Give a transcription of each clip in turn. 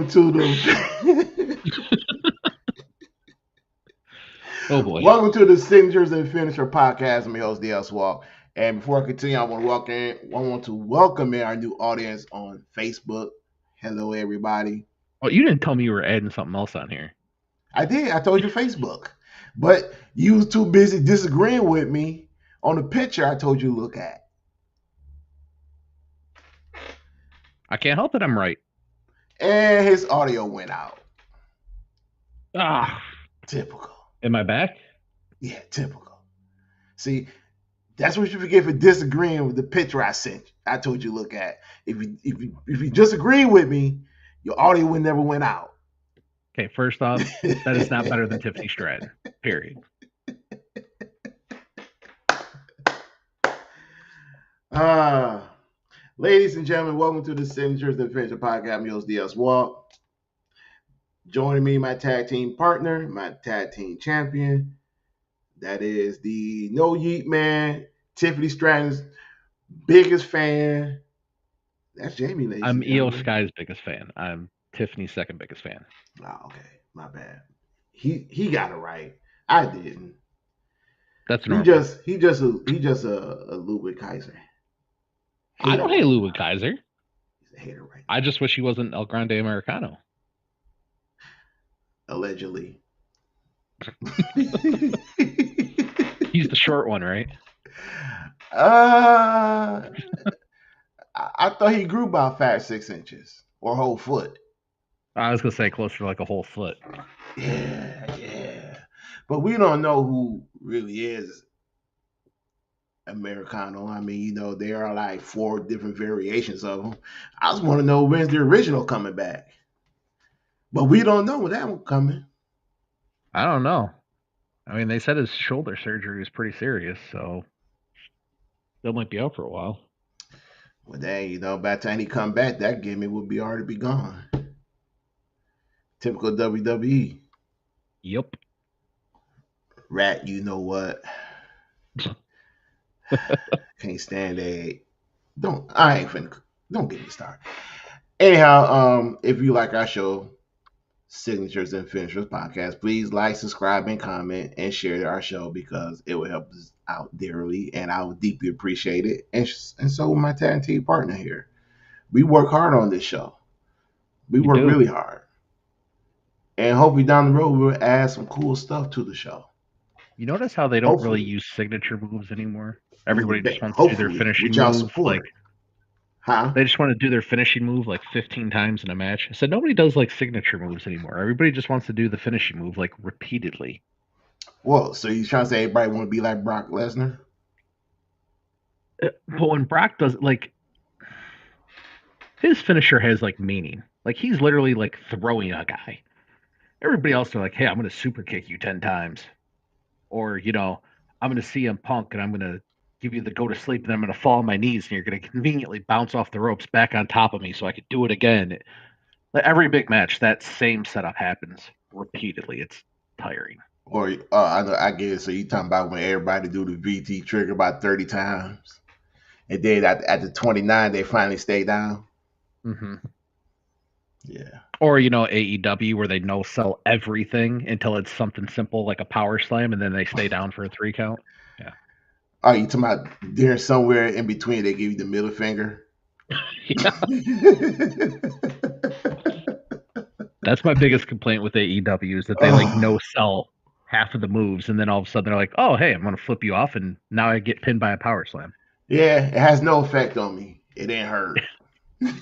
to the Oh boy. welcome to the Signatures and Finisher podcast. I'm your host DS Walk. And before I continue, I want to welcome in our new audience on Facebook. Hello, everybody. Well, you didn't tell me you were adding something else on here. I did. I told you Facebook, but you was too busy disagreeing with me on the picture I told you to look at. I can't help it. I'm right. And his audio went out. Ah, Typical. am I back? Yeah, typical. See, that's what you forget for disagreeing with the picture I sent. I told you to look at. If you disagree with me, your audio would never went out. Okay, first off, that is not better than Tiffany Stratton. Period. uh, Ladies and gentlemen, welcome to the Signatures Adventure Podcast. I'm your host, DS Walt. Joining me, my tag team partner, my tag team champion. That is the No Yeet Man, Tiffany Stratton's biggest fan. That's Jamie, ladies I'm and EO gentlemen. Sky's biggest fan. I'm Tiffany's second biggest fan. Oh, okay, my bad. He got it right. I didn't. That's He normal. just he just a Ludwig Kaiser I hater don't hate right Ludwig now. Kaiser. He's a hater right I just wish he wasn't El Grande Americano. now. Allegedly. He's the short one, right? uh, I thought he grew about 5-6 inches or a whole foot. I was gonna say closer to like a whole foot. Yeah. But we don't know who really is Americano. I mean, there are like 4 different variations of them. I just want to know when's the original coming back. But we don't know when that one coming. I don't know. I mean, they said his shoulder surgery was pretty serious, so that might be out for a while. Well, dang, by the time he come back, that gimmick would be already be gone. Typical WWE. Yep. Rat, you know what? Can't stand that. I ain't finna, don't get me started. Anyhow, if you like our show, Signatures and Finishers podcast, please like, subscribe, and comment and share our show because it will help us out dearly and I would deeply appreciate it. And so will my tag team partner here. We work hard on this show. We We work do. really hard. And hopefully down the road we'll add some cool stuff to the show. You notice how they don't really Hopefully. use signature moves anymore? Everybody just wants to do their Hopefully, with finishing y'all move. Like support. Huh? they just want to do their finishing move like 15 times in a match. I said nobody does like signature moves anymore. Everybody just wants to do the finishing move like repeatedly. Well, so you trying to say everybody want to be like Brock Lesnar? But when Brock does like his finisher has like meaning. Like he's literally like throwing a guy. Everybody else are like, hey, I'm gonna super kick you 10 times. Or, I'm gonna CM Punk and I'm gonna give you the go to sleep and I'm gonna fall on my knees and you're gonna conveniently bounce off the ropes back on top of me so I could do it again. Like every big match, that same setup happens repeatedly. It's tiring. Or I get it. So you talking about when everybody do the VT trigger about 30 times, and then at the 29 they finally stay down. Mm-hmm. Yeah. Or AEW where they no sell everything until it's something simple like a power slam, and then they stay down for a 3 count. Yeah. Oh, you talking about there somewhere in between they give you the middle finger? Yeah. That's my biggest complaint with AEW is that they like no sell half of the moves, and then all of a sudden they're like, "Oh, hey, I'm gonna flip you off," and now I get pinned by a power slam. Yeah, it has no effect on me. It ain't hurt.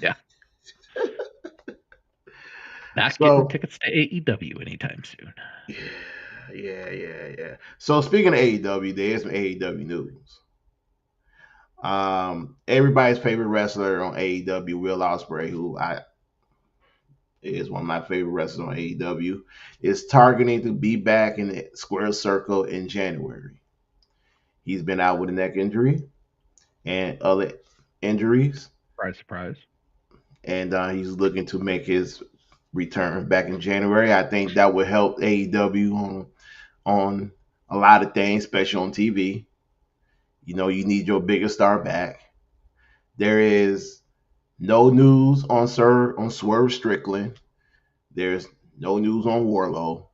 Yeah. Not getting So tickets to AEW anytime soon. yeah. So speaking of AEW, there's some AEW news. Everybody's favorite wrestler on AEW, Will Ospreay, who I is one of my favorite wrestlers on AEW, is targeting to be back in the square circle in January. He's been out with a neck injury and other injuries, Surprise, surprise. and he's looking to make his return back in January. I think that would help AEW on a lot of things, especially on TV. You need your biggest star back. There is no news on Swerve Strickland. There's no news on Warlow.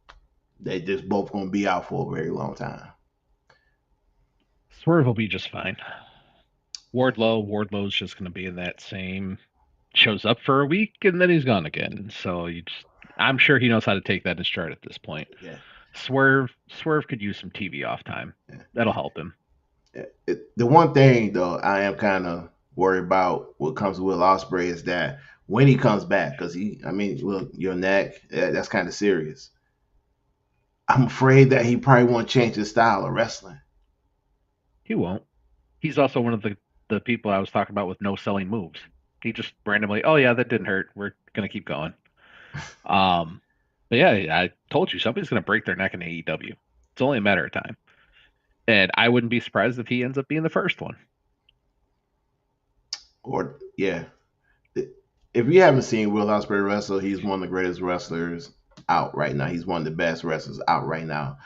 They just both gonna be out for a very long time. Swerve will be just fine. Wardlow's just going to be in that same, shows up for a week and then he's gone again. So I'm sure he knows how to take that in stride at this point. Yeah. Swerve could use some TV off time. Yeah. That'll help him. The one thing though, I am kind of worried about what comes with Will Ospreay is that when he comes back, because look, your neck, that's kind of serious. I'm afraid that he probably won't change his style of wrestling. He won't. He's also one of the people I was talking about with no selling moves. He just randomly, oh yeah, that didn't hurt. We're gonna keep going. But yeah, I told you somebody's gonna break their neck in AEW. It's only a matter of time. And I wouldn't be surprised if he ends up being the first one. Or yeah. If you haven't seen Will Ospreay wrestle, he's one of the greatest wrestlers out right now. He's one of the best wrestlers out right now.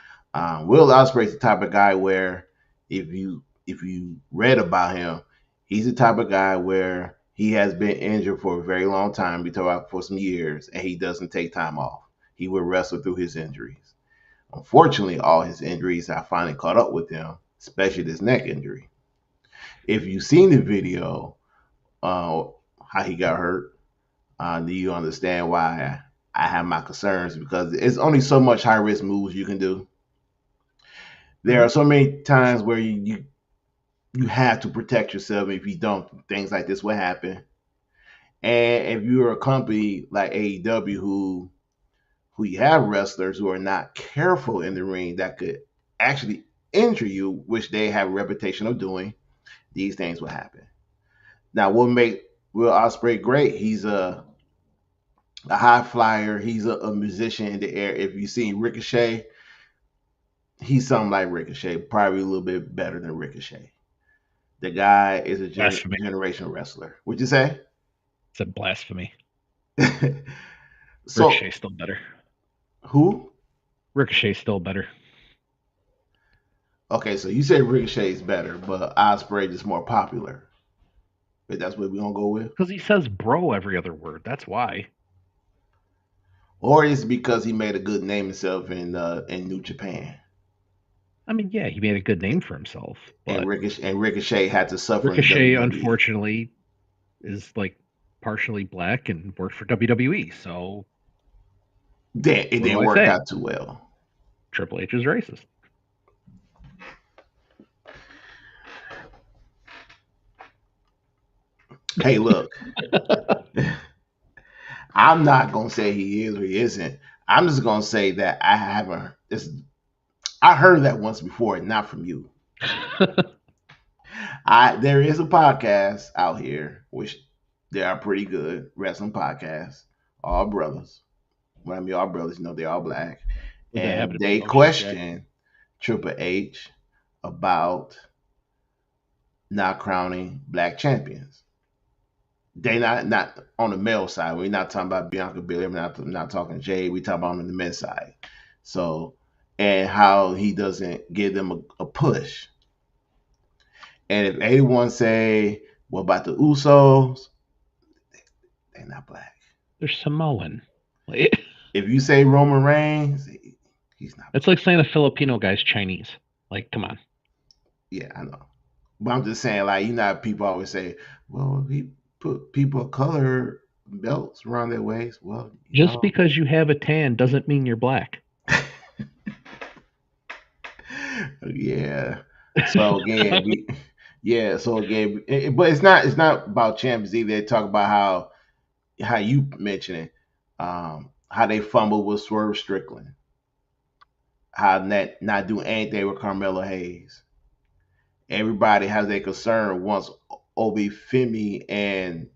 Will Ospreay's the type of guy where if you read about him, he's the type of guy where he has been injured for a very long time, we talk about for some years, and he doesn't take time off. He will wrestle through his injuries. Unfortunately, all his injuries have finally caught up with him, especially this neck injury. If you've seen the video, how he got hurt, do you understand why I have my concerns? Because it's only so much high risk moves you can do. There are so many times where you have to protect yourself. If you don't, things like this will happen. And if you're a company like AEW who you have wrestlers who are not careful in the ring that could actually injure you, which they have a reputation of doing, these things will happen. Now, what make Will Ospreay great? He's a high flyer. He's a musician in the air. If you see Ricochet, he's something like Ricochet, probably a little bit better than Ricochet. The guy is a generational wrestler. Would you say? It's a blasphemy. So, Ricochet's still better. Who? Ricochet's still better. Okay, so you say Ricochet is better, but Ospreay is more popular. But that's what we're gonna go with? Because he says bro every other word. That's why. Or is it because he made a good name himself in New Japan? I mean, yeah, he made a good name for himself. And Ricochet had to suffer. Ricochet, unfortunately, is like partially black and worked for WWE, so it didn't work out too well. Triple H is racist. Hey, look. I'm not gonna say he is or he isn't. I'm just gonna say that I haven't. I heard that once before, not from you. There is a podcast out here, which they are pretty good wrestling podcasts. All brothers. When I mean all brothers, they're all black, and they question Triple H about not crowning black champions. They not on the male side. We're not talking about Bianca Belair. We're not talking Jay. We talking about on the men's side. So, and how he doesn't give them a push. And if anyone say, what about the Usos? They're not black. They're Samoan. If you say Roman Reigns, he's not. It's like saying a Filipino guy's Chinese. Like, come on. Yeah, I know. But I'm just saying, like, people always say, well, he put people of color belts around their waist. Well, just because you have a tan doesn't mean you're black. Yeah. So again, but it's not about champions either. They talk about how you mentioned it, how they fumbled with Swerve Strickland, how not do anything with Carmelo Hayes. Everybody has a concern once Obi Femi and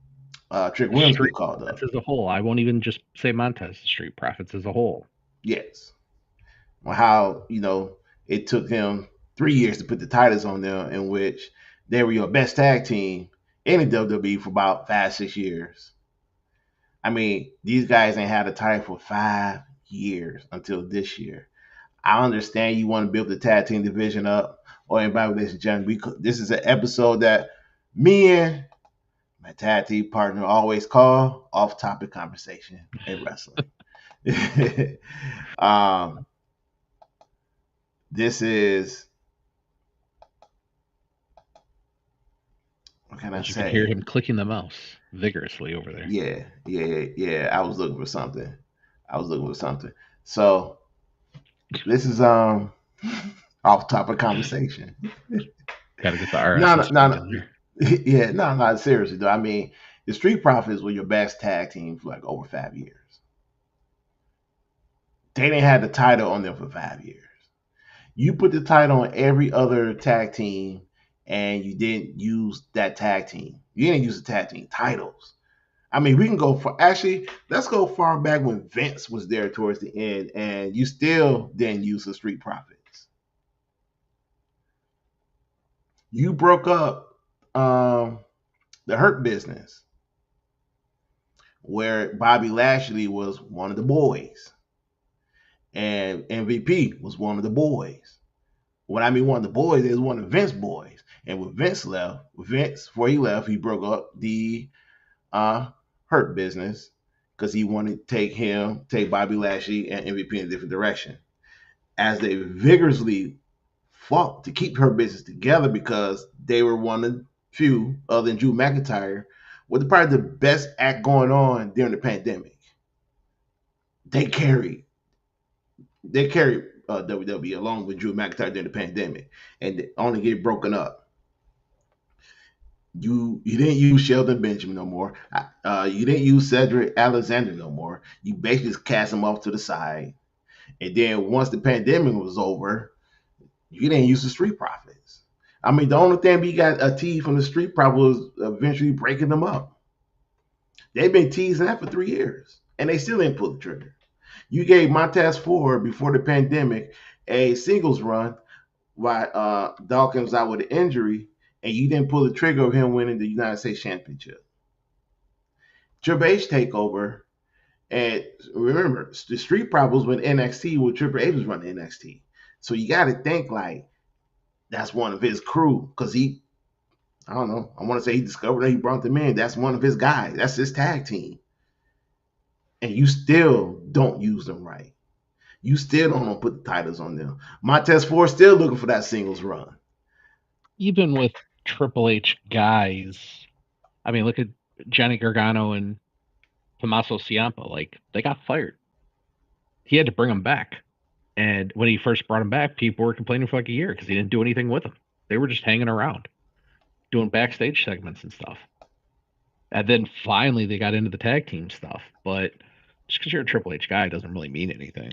Trick Williams get called up. As a whole, I won't even just say Montez. Street Profits as a whole. Yes. Well, how it took them 3 years to put the titles on them, in which they were your best tag team in the WWE for about 5-6 years. I mean, these guys ain't had a title for 5 years until this year. I understand you want to build the tag team division up. Or anybody, ladies and gentlemen, this is an episode that me and my tag team partner always call off-topic conversation in wrestling. um, this is, what can I As you can hear say? him clicking the mouse vigorously over there. Yeah. I was looking for something. So this is off topic conversation. Got to get the No, RSS no, no, feed no. in there. Yeah, no, no, seriously though. I mean, the Street Profits were your best tag team for like over 5 years. They didn't have the title on them for 5 years. You put the title on every other tag team, and you didn't use that tag team. You didn't use the tag team titles. I mean, we can go for actually. Let's go far back when Vince was there towards the end, and you still didn't use the Street Profits. You broke up the Hurt Business, where Bobby Lashley was one of the boys, and MVP was one of the boys. When I mean one of the boys, is one of Vince's boys. And when Vince left, before he left, he broke up the uh, Hurt Business because he wanted to take Bobby Lashley and MVP in a different direction. As they vigorously fought to keep Hurt Business together because they were one of the few, other than Drew McIntyre, with probably the best act going on during the pandemic. They carried WWE along with Drew McIntyre during the pandemic, and they only get broken up. You didn't use Sheldon Benjamin no more. You didn't use Cedric Alexander no more. You basically just cast him off to the side. And then once the pandemic was over, you didn't use the Street Profits. I mean, the only thing we got a tease from the Street Profits was eventually breaking them up. They've been teasing that for 3 years, and they still didn't pull the trigger. You gave Montez Ford before the pandemic a singles run while Dawkins out with an injury, and you didn't pull the trigger of him winning the United States Championship. Triple H takeover, and remember the Street Problems when NXT when Triple H was running NXT. So you got to think like that's one of his crew because I don't know, I want to say he discovered that he brought them in. That's one of his guys. That's his tag team, and you still don't use them right. You still don't put the titles on them. Montez Ford still looking for that singles run. Even with Triple H guys, I mean, look at Johnny Gargano and Tommaso Ciampa. Like, they got fired. He had to bring them back. And when he first brought him back, people were complaining for like a year because he didn't do anything with them. They were just hanging around, doing backstage segments and stuff. And then finally they got into the tag team stuff. But just because you're a Triple H guy doesn't really mean anything.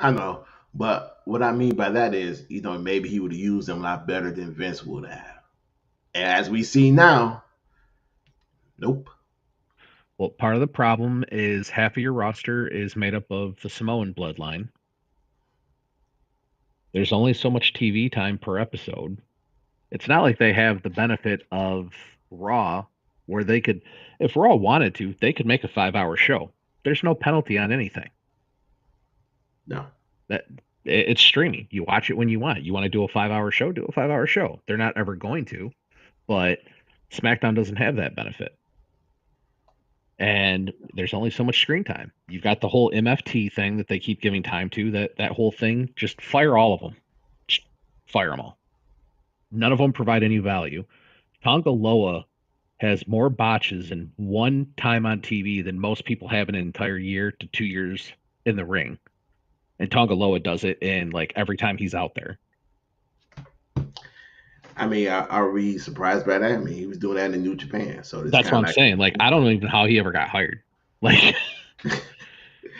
I know, but what I mean by that is, maybe he would have used them a lot better than Vince would have. And as we see now, nope. Well, part of the problem is half of your roster is made up of the Samoan bloodline. There's only so much TV time per episode. It's not like they have the benefit of Raw, where they could, if Raw wanted to, they could make a 5-hour show. There's no penalty on anything. No. It's streaming. You watch it when you want. You want to do a 5-hour show, do a 5-hour show. They're not ever going to, but SmackDown doesn't have that benefit. And there's only so much screen time. You've got the whole MFT thing that they keep giving time to. That whole thing, just fire all of them. Just fire them all. None of them provide any value. Tonga Loa has more botches in one time on TV than most people have in an entire year to 2 years in the ring. And Tonga Loa does it in like every time he's out there. I mean, are we surprised by that? I mean, he was doing that in New Japan, so that's what I'm saying. Like, I don't know even how he ever got hired. Like,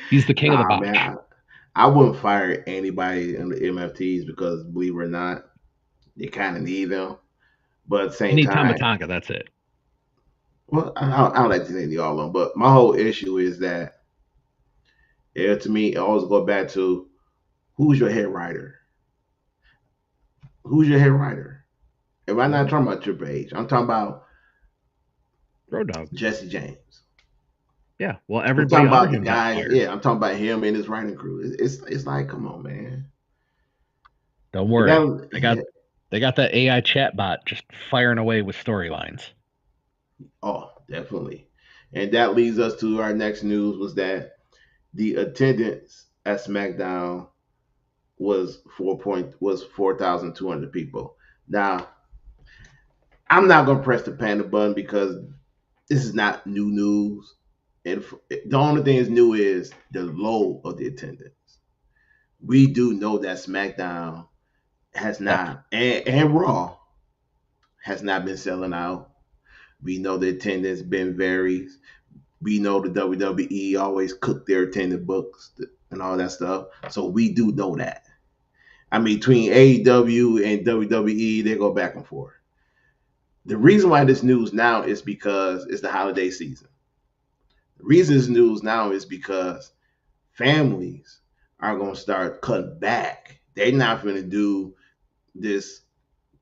he's the king of the botch. Man, I wouldn't fire anybody in the MFTs because, believe it or not, you kind of need them. But at the same time, Tama Tonga, that's it. Well, I don't like to name you all of them, but my whole issue is that, to me, it always go back to who's your head writer. Who's your head writer? If I'm not talking about Triple H, I'm talking about Road Dogg, Jesse James. Yeah, well, everybody. I'm talking about the guys. Yeah, I'm talking about him and his writing crew. It's like, come on, man. Don't worry, they got that AI chatbot just firing away with storylines. Oh, definitely. And that leads us to our next news was that the attendance at SmackDown was 4,200 people. Now, I'm not gonna press the panic button because this is not new news. And the only thing is new is the low of the attendance. We do know that SmackDown has Yep. not, and Raw has not been selling out. We know the attendance been varies. We know the WWE always cook their attendance books and all that stuff. So we do know that. I mean, between AEW and WWE, they go back and forth. The reason why this news now is because it's the holiday season. The reason it's news now is because families are going to start cutting back. They're not going to do this.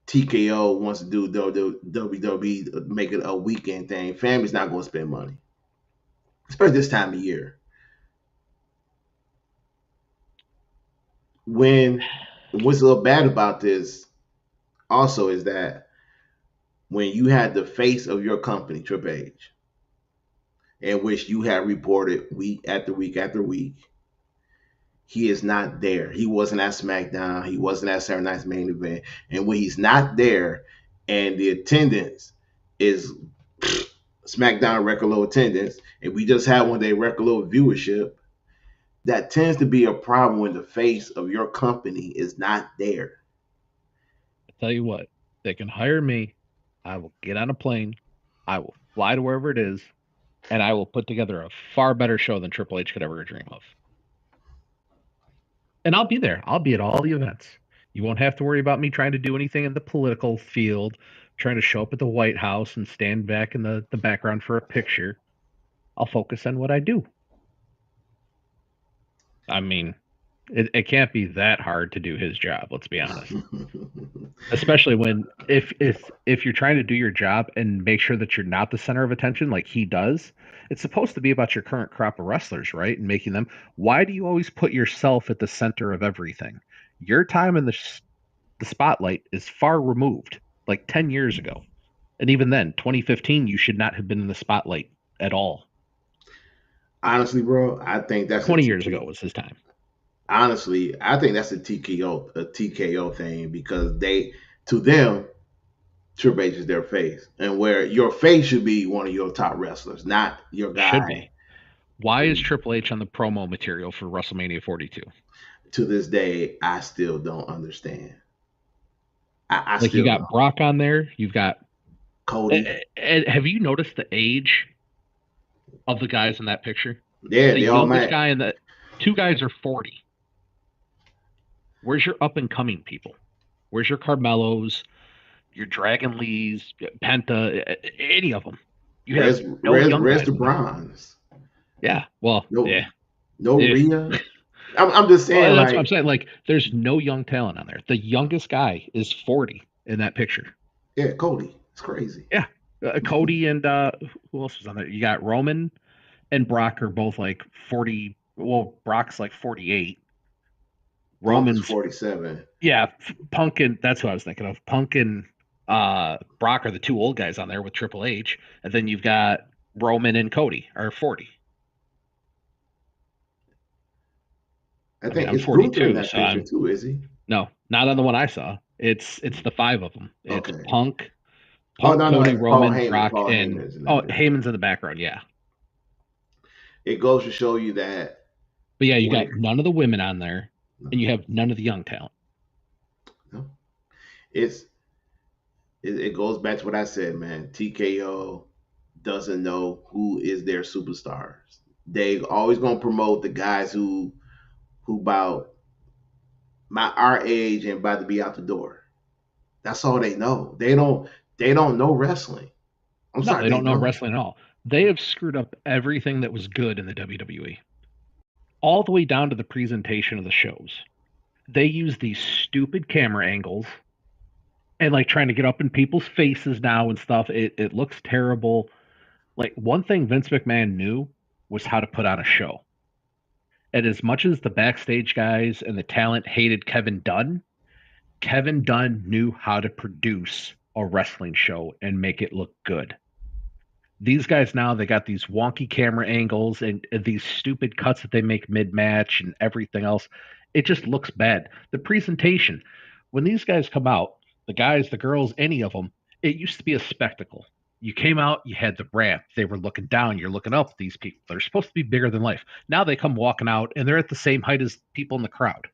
TKO wants to do WWE, make it a weekend thing. Family's not going to spend money, especially this time of year. What's a little bad about this also is that when you had the face of your company, Triple H, in which you have reported week after week after week, he is not there. He wasn't at SmackDown. He wasn't at Saturday Night's Main Event. And when he's not there, and the attendance is SmackDown record low attendance, and we just had one day record low viewership, that tends to be a problem when the face of your company is not there. I tell you what, they can hire me. I will get on a plane. I will fly to wherever it is, and I will put together a far better show than Triple H could ever dream of. And I'll be there. I'll be at all the events. You won't have to worry about me trying to do anything in the political field, trying to show up at the White House and stand back in the background for a picture. I'll focus on what I do. I mean, it can't be that hard to do his job, let's be honest. Especially when if you're trying to do your job and make sure that you're not the center of attention like he does, it's supposed to be about your current crop of wrestlers, right? And making them. Why do you always put yourself at the center of everything? Your time in the spotlight is far removed, like 10 years ago. And even then, 2015, you should not have been in the spotlight at all. Honestly, bro, I think that's 20 years ago was his time. Honestly, I think that's a TKO thing because to them, Triple H is their face, and where your face should be one of your top wrestlers, not your guy. Should be. Why is Triple H on the promo material for WrestleMania 42? To this day, I still don't understand. I like, you got don't. Brock on there. You've got Cody. Have you noticed the age of the guys in that picture? Yeah, the youngest guy and the two guys are 40. Where's your up and coming people? Where's your Carmelos, your Dragon Lees, Penta, any of them? You have where's the bronze? Yeah, well, no Rhea. I'm just saying. That's what I'm saying. Like, there's no young talent on there. The youngest guy is 40 in that picture. Yeah, Cody. It's crazy. Yeah, Cody and who else was on there? You got Roman and Brock are both like 40. Well, Brock's like 48. Roman's 47. Yeah, Punk and that's what I was thinking of. Punk and Brock are the two old guys on there with Triple H, and then you've got Roman and Cody are 40. I think it's 42 in that picture too, is he? No, not on the one I saw. It's the five of them. It's okay. Punk, Cody, Roman, Heyman, Brock, and Heyman's in the background. Yeah. It goes to show you that. But yeah, you got none of the women on there, and you have none of the young talent. No. It goes back to what I said, man. TKO doesn't know who is their superstars. They always gonna promote the guys who about our age and about to be out the door. That's all they know. They don't know wrestling. I'm sorry, they don't know wrestling at all. They have screwed up everything that was good in the WWE. All the way down to the presentation of the shows. They use these stupid camera angles and like trying to get up in people's faces now and stuff. It looks terrible. Like, one thing Vince McMahon knew was how to put on a show. And as much as the backstage guys and the talent hated Kevin Dunn knew how to produce a wrestling show and make it look good. These guys now, they got these wonky camera angles and these stupid cuts that they make mid-match and everything else. It just looks bad. The presentation, when these guys come out, the guys, the girls, any of them, it used to be a spectacle. You came out, you had the ramp. They were looking down, you're looking up at these people. They're supposed to be bigger than life. Now they come walking out and they're at the same height as people in the crowd.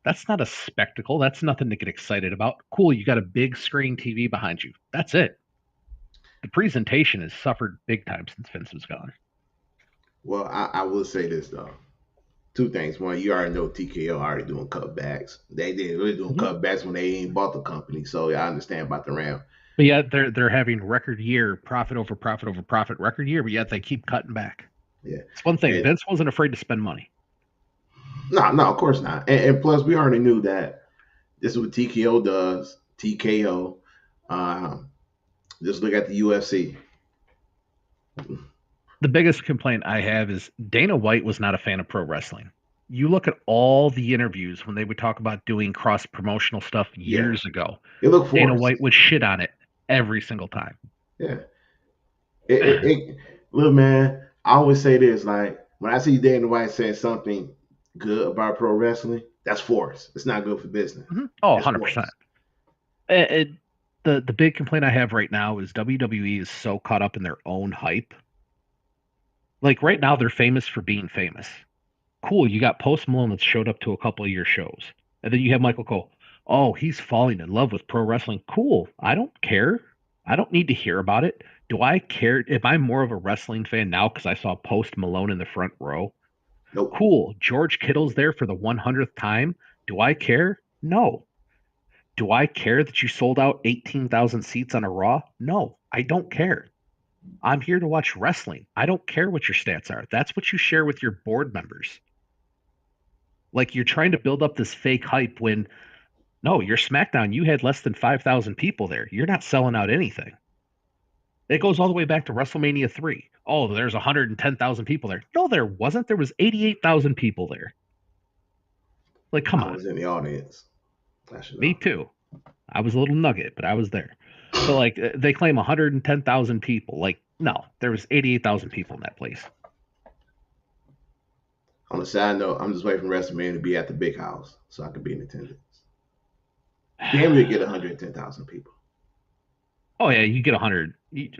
That's not a spectacle. That's nothing to get excited about. Cool, you got a big screen TV behind you. That's it. The presentation has suffered big time since Vince was gone. Well, I will say this though. Two things. One, you already know TKO already doing cutbacks. They did really doing Mhm. cutbacks when they ain't bought the company. So I understand about the ramp. But yet they're having record year, profit over profit over profit, record year, but yet they keep cutting back. Yeah. It's one thing. And Vince wasn't afraid to spend money. no, no, of course not. And plus, we already knew that this is what TKO does. TKO. Um, just look at the UFC. The biggest complaint I have is Dana White was not a fan of pro wrestling. You look at all the interviews when they would talk about doing cross promotional stuff Yeah, years ago. it looked Dana forced. White would shit on it every single time. Yeah. Look, man. I always say this: like when I see Dana White saying something good about pro wrestling, that's forced. It's not good for business. Oh, It's 100%. forced. The big complaint I have right now is WWE is so caught up in their own hype. Like right now, they're famous for being famous. Cool, you got Post Malone that showed up to a couple of your shows, and then you have Michael Cole. Oh, he's falling in love with pro wrestling. Cool. I don't care. I don't need to hear about it. Do I care? Am I more of a wrestling fan now because I saw Post Malone in the front row? Nope. Cool. George Kittle's there for the 100th time. Do I care? No. Do I care that you sold out 18,000 seats on a Raw? No, I don't care. I'm here to watch wrestling. I don't care what your stats are. That's what you share with your board members. Like you're trying to build up this fake hype when no, your SmackDown, you had less than 5,000 people there. You're not selling out anything. It goes all the way back to WrestleMania 3. Oh, there's 110,000 people there. No, there wasn't. There was 88,000 people there. Like, come I on. was in the audience. I should Me know. too. I was a little nugget, but I was there. But like they claim 110,000 people. Like, no, there was 88,000 people in that place. On a side note, I'm just waiting for WrestleMania to be at the big house so I can be in attendance. Damn, we get 110,000 people. Oh yeah, you get 100. You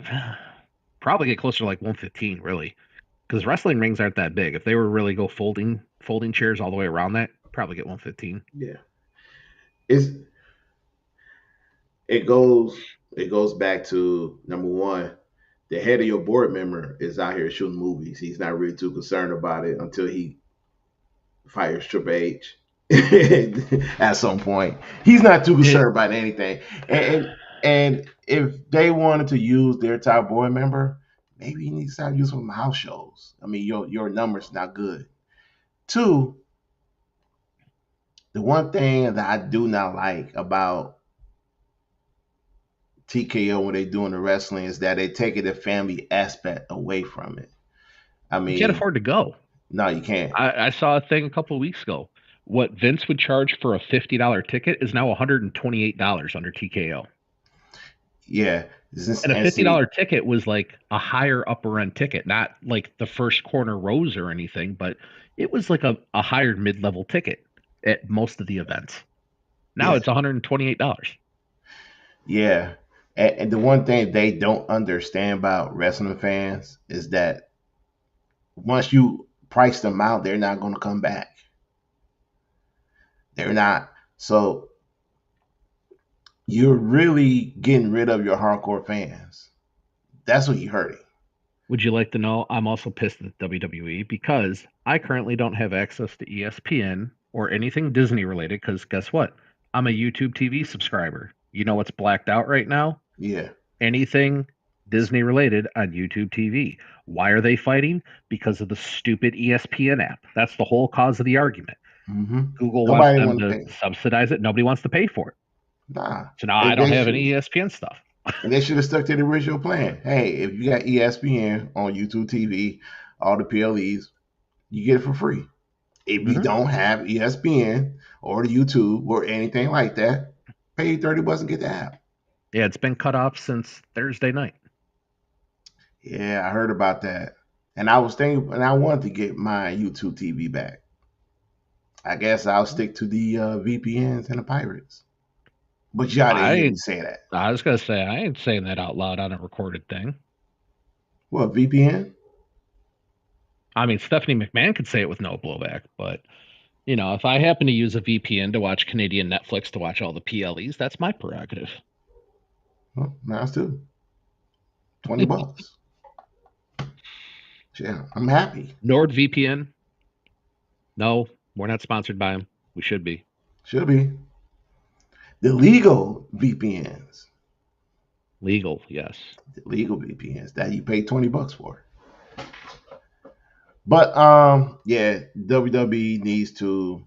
probably get closer to like 115, really, because wrestling rings aren't that big. If they were really go folding chairs all the way around that, probably get 115. Yeah, it's it goes back to number one. The head of your board member is out here shooting movies. He's not really too concerned about it until he fires Triple H at some point. He's not too concerned about anything. And if they wanted to use their top board member, maybe you need to start using some house shows. I mean, your numbers not good. Two, the one thing that I do not like about TKO when they doing the wrestling is that they taking the family aspect away from it. I You can't mean, afford to go. no, you can't. I saw a thing a couple of weeks ago. What Vince would charge for a $50 ticket is now $128 under TKO. Yeah, And a and see, $50 ticket was like a higher upper end ticket, not like the first corner rows or anything, but it was like a higher mid level ticket at most of the events. Now yeah, it's $128. yeah. And the one thing they don't understand about wrestling fans is that once you price them out, they're not going to come back. They're not. So you're really getting rid of your hardcore fans. That's what you're hurting. Would you like to know? I'm also pissed at WWE because I currently don't have access to ESPN or anything Disney related. Because guess what? I'm a YouTube TV subscriber. You know what's blacked out right now? Yeah. Anything Disney related on YouTube TV. Why are they fighting? Because of the stupid ESPN app. That's the whole cause of the argument. Mm-hmm. Google wants Nobody them want to to pay. subsidize it. Nobody wants to pay for it. Nah. So now They, I don't they have should any ESPN stuff. and they should have stuck to the original plan. Hey, if you got ESPN on YouTube TV, all the PLEs, you get it for free. If you Mhm. don't have ESPN or the YouTube or anything like that, pay $30 and get the app. Yeah, it's been cut off since Thursday night. Yeah, I heard about that. And I was thinking, and I wanted to get my YouTube TV back. I guess I'll stick to the VPNs and the pirates. But y'all didn't hear me I say that. I was gonna say I ain't saying that out loud on a recorded thing. What, VPN? I mean, Stephanie McMahon could say it with no blowback, but if I happen to use a VPN to watch Canadian Netflix to watch all the PLEs, that's my prerogative. Well, mine's too. $20. Yeah, I'm happy. NordVPN, no, we're not sponsored by them. We should be. Should be. The legal VPNs. Legal, yes. The legal VPNs that you pay $20 for. But yeah, WWE needs to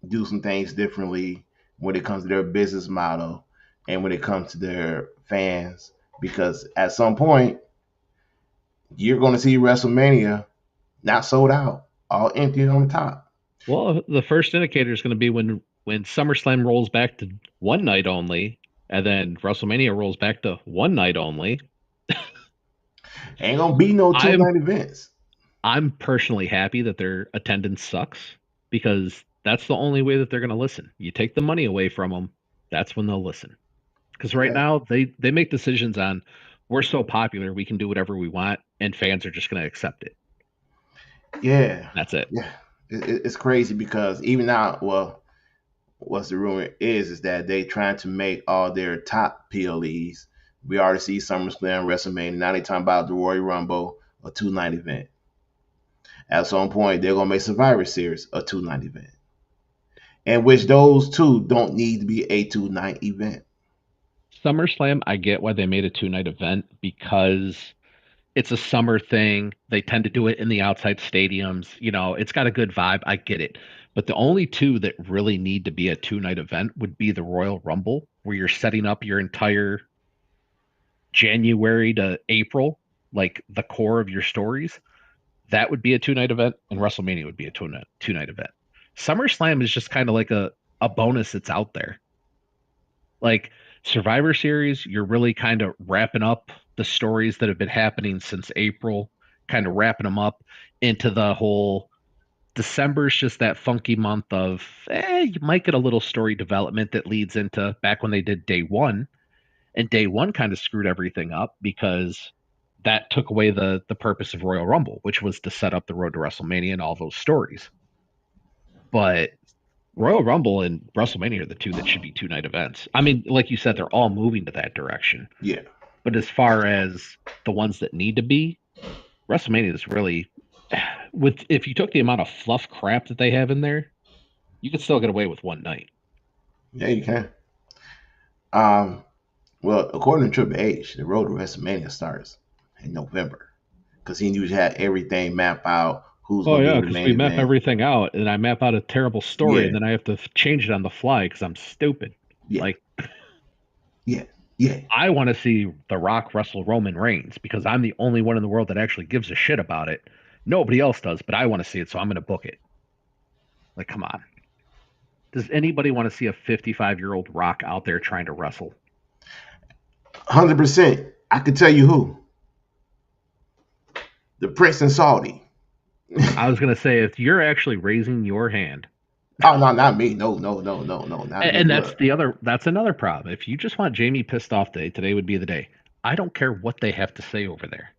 do some things differently when it comes to their business model and when it comes to their fans. Because at some point, you're going to see WrestleMania not sold out, all empty on the top. Well, the first indicator is going to be when SummerSlam rolls back to one night only, and then WrestleMania rolls back to one night only. Ain't gonna be no two-night events. I'm personally happy that their attendance sucks because that's the only way that they're going to listen. You take the money away from them, that's when they'll listen. Because right now they make decisions on we're so popular we can do whatever we want, and fans are just going to accept it. Yeah, that's it. Yeah, it's crazy because even now, well, what's the rumor is that they trying to make all their top PLEs. We already see SummerSlam, WrestleMania. Now they talking about the Royal Rumble, a two-night event. At some point, they're gonna make Survivor Series a two-night event, and which those two don't need to be a two-night event. SummerSlam, I get why they made a two-night event because it's a summer thing. They tend to do it in the outside stadiums. It's got a good vibe. I get it. But the only two that really need to be a two-night event would be the Royal Rumble, where you're setting up your entire January to April, like the core of your stories. That would be a two-night event, and WrestleMania would be a two-night event. SummerSlam is just kind of like a bonus that's out there. Like Survivor Series, you're really kind of wrapping up the stories that have been happening since April, kind of wrapping them up into the whole December's just that funky month of you might get a little story development that leads into back when they did day one. And day one kind of screwed everything up because that took away the purpose of Royal Rumble, which was to set up the road to WrestleMania and all those stories. But Royal Rumble and WrestleMania are the two that should be two-night events. I mean, like you said, they're all moving to that direction. Yeah. But as far as the ones that need to be, WrestleMania is really if you took the amount of fluff crap that they have in there, you could still get away with one night. Yeah, you can. Well, according to Triple H, the road to WrestleMania starts in November because he usually had everything mapped out. Who's going to be the main we map event. everything out, and I map out a terrible story, and then I have to change it on the fly because I'm stupid. Yeah. Like, yeah. I want to see The Rock wrestle Roman Reigns because I'm the only one in the world that actually gives a shit about it. Nobody else does, but I want to see it, so I'm going to book it. Like, come on. Does anybody want to see a 55-year-old Rock out there trying to wrestle? 100%. I can tell you who. The Prince and Saudi. I was going to say, if you're actually raising your hand. Oh, no, not me. No. Not and that's another problem. If you just want Jamie pissed off today would be the day. I don't care what they have to say over there.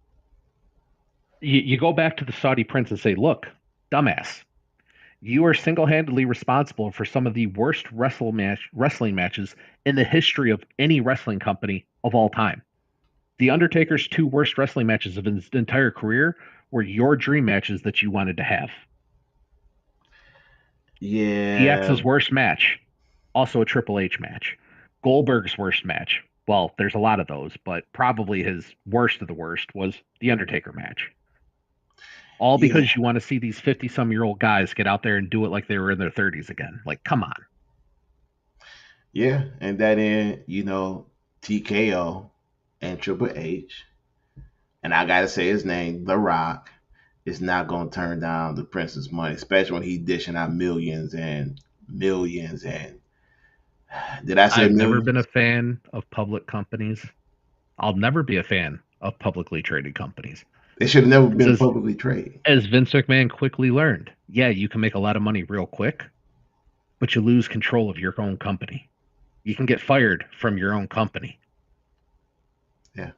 You go back to the Saudi Prince and say, look, dumbass, you are single-handedly responsible for some of the worst wrestling matches in the history of any wrestling company of all time. The Undertaker's two worst wrestling matches of his entire career were your dream matches that you wanted to have. Yeah. DX's worst match, also a Triple H match. Goldberg's worst match. Well, there's a lot of those, but probably his worst of the worst was the Undertaker match. All because you want to see these 50-some-year-old guys get out there and do it like they were in their 30s again. Like, come on. Yeah, and that in, TKO and Triple H, and I got to say his name, The Rock, is not going to turn down the Prince's money, especially when he's dishing out millions and millions. And did I say I've millions? never been a fan of public companies. I'll never be a fan of publicly traded companies. They should have never Because been publicly traded. as Vince McMahon quickly learned, yeah, you can make a lot of money real quick, but you lose control of your own company. You can get fired from your own company. Yeah,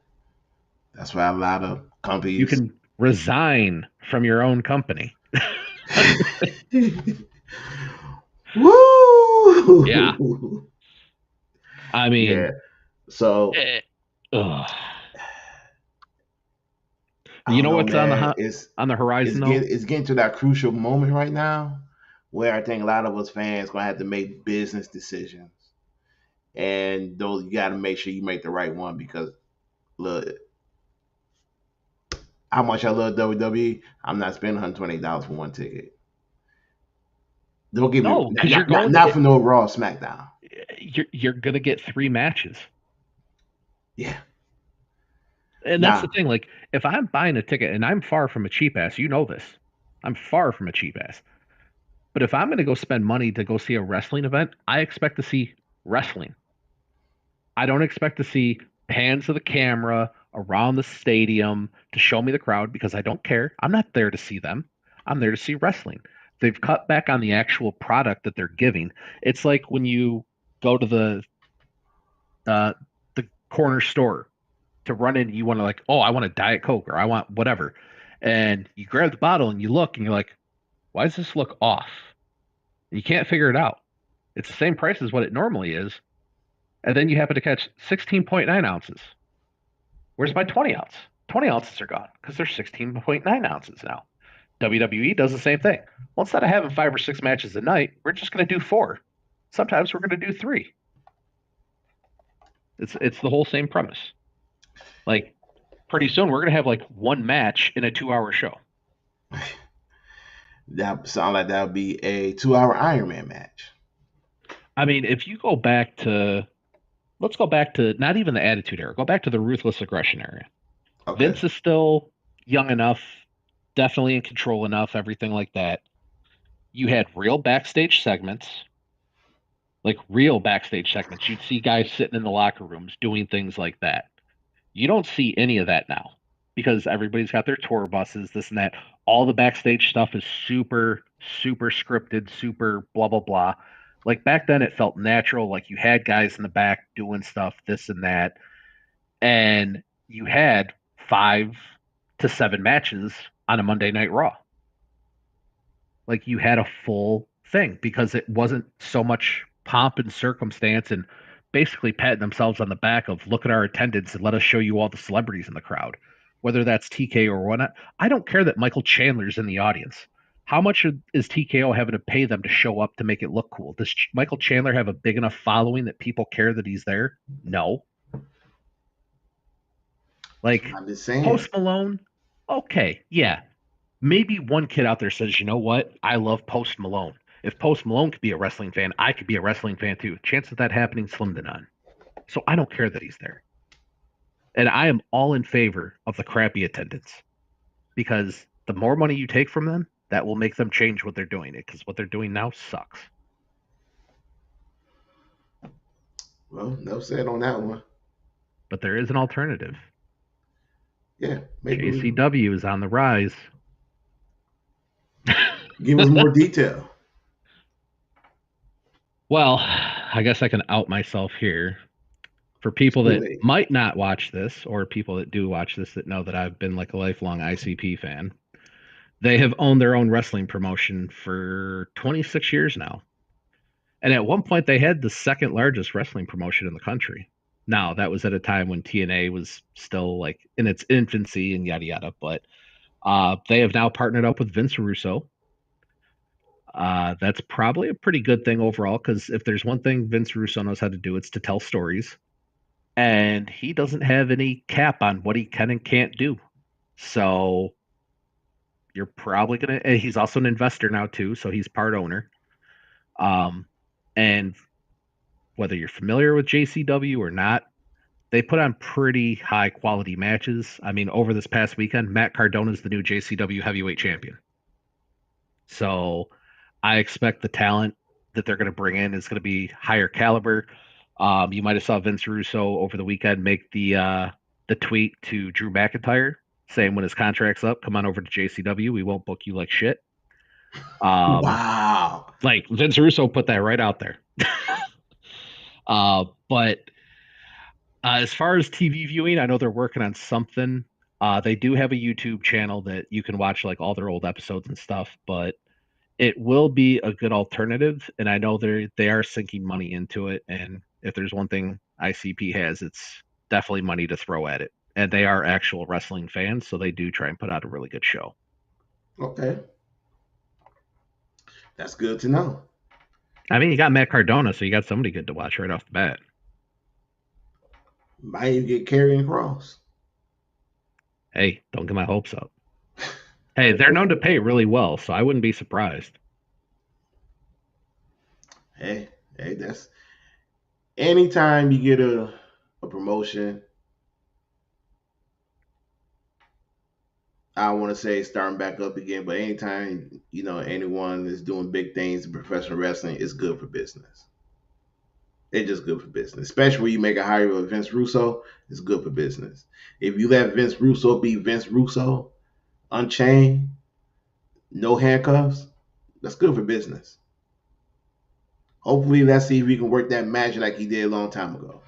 that's why a lot of companies. You can resign from your own company. Woo! Yeah. I mean, yeah. So, I you don't know know, what's man. on the horizon though? It's getting to that crucial moment right now where I think a lot of us fans gonna have to make business decisions, and those you got to make sure you make the right one because look, how much I love WWE, I'm not spending $120 for one ticket. Don't get me No, because you're not for no Raw SmackDown. You're gonna get 3 matches. Yeah. And that's the thing. Like, if I'm buying a ticket, and I'm far from a cheap ass, you know this. I'm far from a cheap ass. But if I'm going to go spend money to go see a wrestling event, I expect to see wrestling. I don't expect to see pans of the camera around the stadium to show me the crowd because I don't care. I'm not there to see them. I'm there to see wrestling. They've cut back on the actual product that they're giving. It's like when you go to the corner store to run in, you want to like, oh, I want a Diet Coke or I want whatever. And you grab the bottle and you look and you're like, why does this look off? And you can't figure it out. It's the same price as what it normally is. And then you happen to catch 16.9 ounces. Where's my 20 ounce? 20 ounces are gone because there's 16.9 ounces now. WWE does the same thing. Well, instead of having 5 or 6 matches a night, we're just going to do 4. Sometimes we're going to do 3. It's the whole same premise. Like, pretty soon we're going to have like 1 match in a 2-hour show. That sound like that would be a 2-hour Iron Man match. I mean, if you go back to, let's go back to not even the Attitude Era. Go back to the Ruthless Aggression era. Okay. Vince is still young enough, definitely in control enough, everything like that. You had real backstage segments, like real backstage segments. You'd see guys sitting in the locker rooms doing things like that. You don't see any of that now because everybody's got their tour buses, this and that. All the backstage stuff is super, super scripted, super blah, blah, blah. Like back then, it felt natural. Like you had guys in the back doing stuff, this and that. And you had 5 to 7 matches on a Monday Night Raw. Like you had a full thing because it wasn't so much pomp and circumstance and basically patting themselves on the back of look at our attendance and let us show you all the celebrities in the crowd, whether that's TKO or whatnot. I don't care that Michael Chandler's in the audience. How much is TKO having to pay them to show up to make it look cool? Does Michael Chandler have a big enough following that people care that he's there? No. Like Post Malone, okay, yeah. Maybe one kid out there says, you know what? I love Post Malone. If Post Malone could be a wrestling fan, I could be a wrestling fan too. Chance of that happening, slim to none. So I don't care that he's there. And I am all in favor of the crappy attendance because the more money you take from them, that will make them change what they're doing. Because what they're doing now sucks. Well, no said on that one. But there is an alternative. Yeah. Maybe JCW is on the rise. Give us more detail. Well, I guess I can out myself here. For people that might not watch this, or people that do watch this that know that I've been like a lifelong ICP fan, they have owned their own wrestling promotion for 26 years now. And at one point, they had the second largest wrestling promotion in the country. Now, that was at a time when TNA was still like in its infancy and yada yada. But they have now partnered up with Vince Russo. That's probably a pretty good thing overall because if there's one thing Vince Russo knows how to do, it's to tell stories. And he doesn't have any cap on what he can and can't do. So you're probably going to, he's also an investor now too. So he's part owner. And whether you're familiar with JCW or not, they put on pretty high quality matches. I mean, over this past weekend, Matt Cardona is the new JCW heavyweight champion. So I expect the talent that they're going to bring in is going to be higher caliber. You might have saw Vince Russo over the weekend make the the tweet to Drew McIntyre saying when his contract's up, come on over to JCW. We won't book you like shit. Wow. Like Vince Russo put that right out there. But as far as TV viewing, I know they're working on something. They do have a YouTube channel that you can watch like all their old episodes and stuff, but it will be a good alternative. And I know they are sinking money into it. And if there's one thing ICP has, it's definitely money to throw at it. And they are actual wrestling fans, so they do try and put out a really good show. Okay. That's good to know. I mean, you got Matt Cardona, so you got somebody good to watch right off the bat. Might even get Karrion Kross. Hey, don't get my hopes up. Hey, they're known to pay really well, so I wouldn't be surprised. Hey, that's anytime you get a promotion. I don't want to say starting back up again, but anytime anyone is doing big things in professional wrestling, it's good for business. It's just good for business, especially when you make a hire with Vince Russo. It's good for business. If you let Vince Russo be Vince Russo, unchained, no handcuffs, that's good for business. Hopefully, let's see if we can work that magic like he did a long time ago.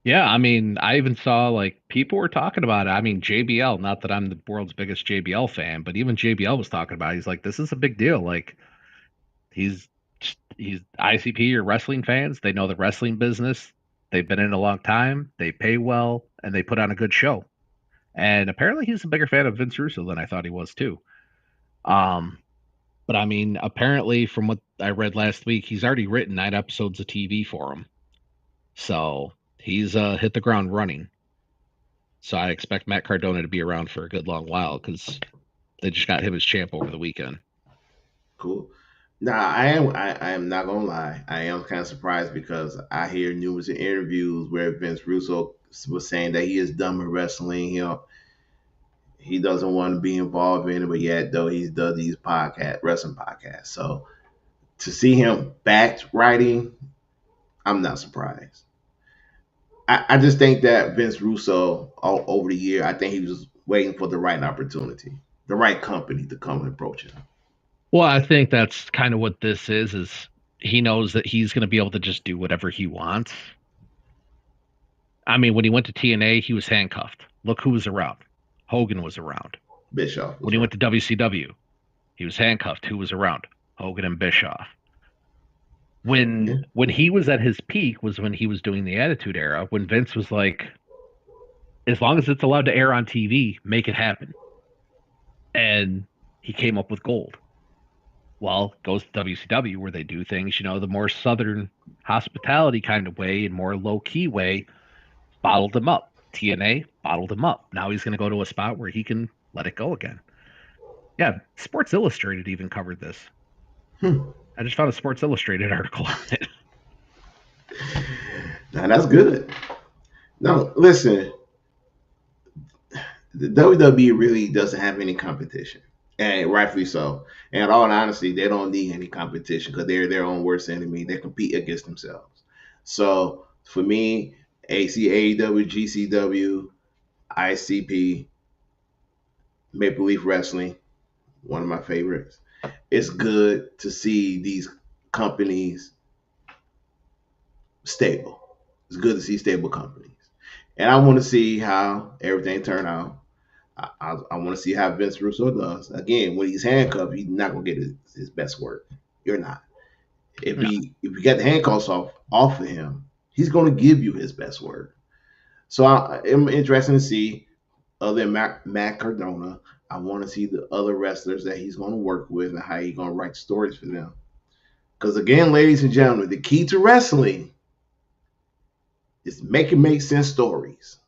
Yeah, I mean, I even saw like people were talking about it. I mean, JBL, not that I'm the world's biggest JBL fan, but even JBL was talking about it. He's like, this is a big deal. Like, he's ICP or wrestling fans. They know the wrestling business. They've been in a long time. They pay well, and they put on a good show. And apparently, he's a bigger fan of Vince Russo than I thought he was too. But I mean, apparently, from what I read last week, he's already written 9 episodes of TV for him. So he's hit the ground running. So I expect Matt Cardona to be around for a good long while because they just got him as champ over the weekend. Cool. Now I am not gonna lie. I am kind of surprised because I hear numerous interviews where Vince Russo was saying that he is done with wrestling. He doesn't want to be involved in it, but yet though he does these wrestling podcasts. So to see him back writing, I'm not surprised. I just think that Vince Russo all over the year, I think he was waiting for the right opportunity, the right company to come and approach him. Well, I think that's kind of what this is he knows that he's going to be able to just do whatever he wants. I mean, when he went to TNA, he was handcuffed. Look who was around. Hogan was around. Bischoff. When he went to WCW, he was handcuffed. Who was around? Hogan and Bischoff. When he was at his peak was when he was doing the Attitude Era, when Vince was like, as long as it's allowed to air on TV, make it happen. And he came up with Gold. Well, goes to WCW where they do things, the more Southern hospitality kind of way and more low-key way, bottled him up. TNA bottled him up. Now he's going to go to a spot where he can let it go again. Yeah, Sports Illustrated even covered this. I just found a Sports Illustrated article on it. Now that's good. No, listen, the WWE really doesn't have any competition, and rightfully so. And in all honesty, they don't need any competition because they're their own worst enemy. They compete against themselves. So for me, AEW, GCW, ICP, Maple Leaf Wrestling, one of my favorites. It's good to see these companies stable. It's good to see stable companies. And I want to see how everything turn out. I want to see how Vince Russo does. Again, when he's handcuffed, he's not going to get his best work. You're not. If you get the handcuffs off of him, he's going to give you his best work. So I'm interested to see, other than Matt Cardona, I want to see the other wrestlers that he's going to work with and how he's going to write stories for them. Because again, ladies and gentlemen, the key to wrestling is make sense stories.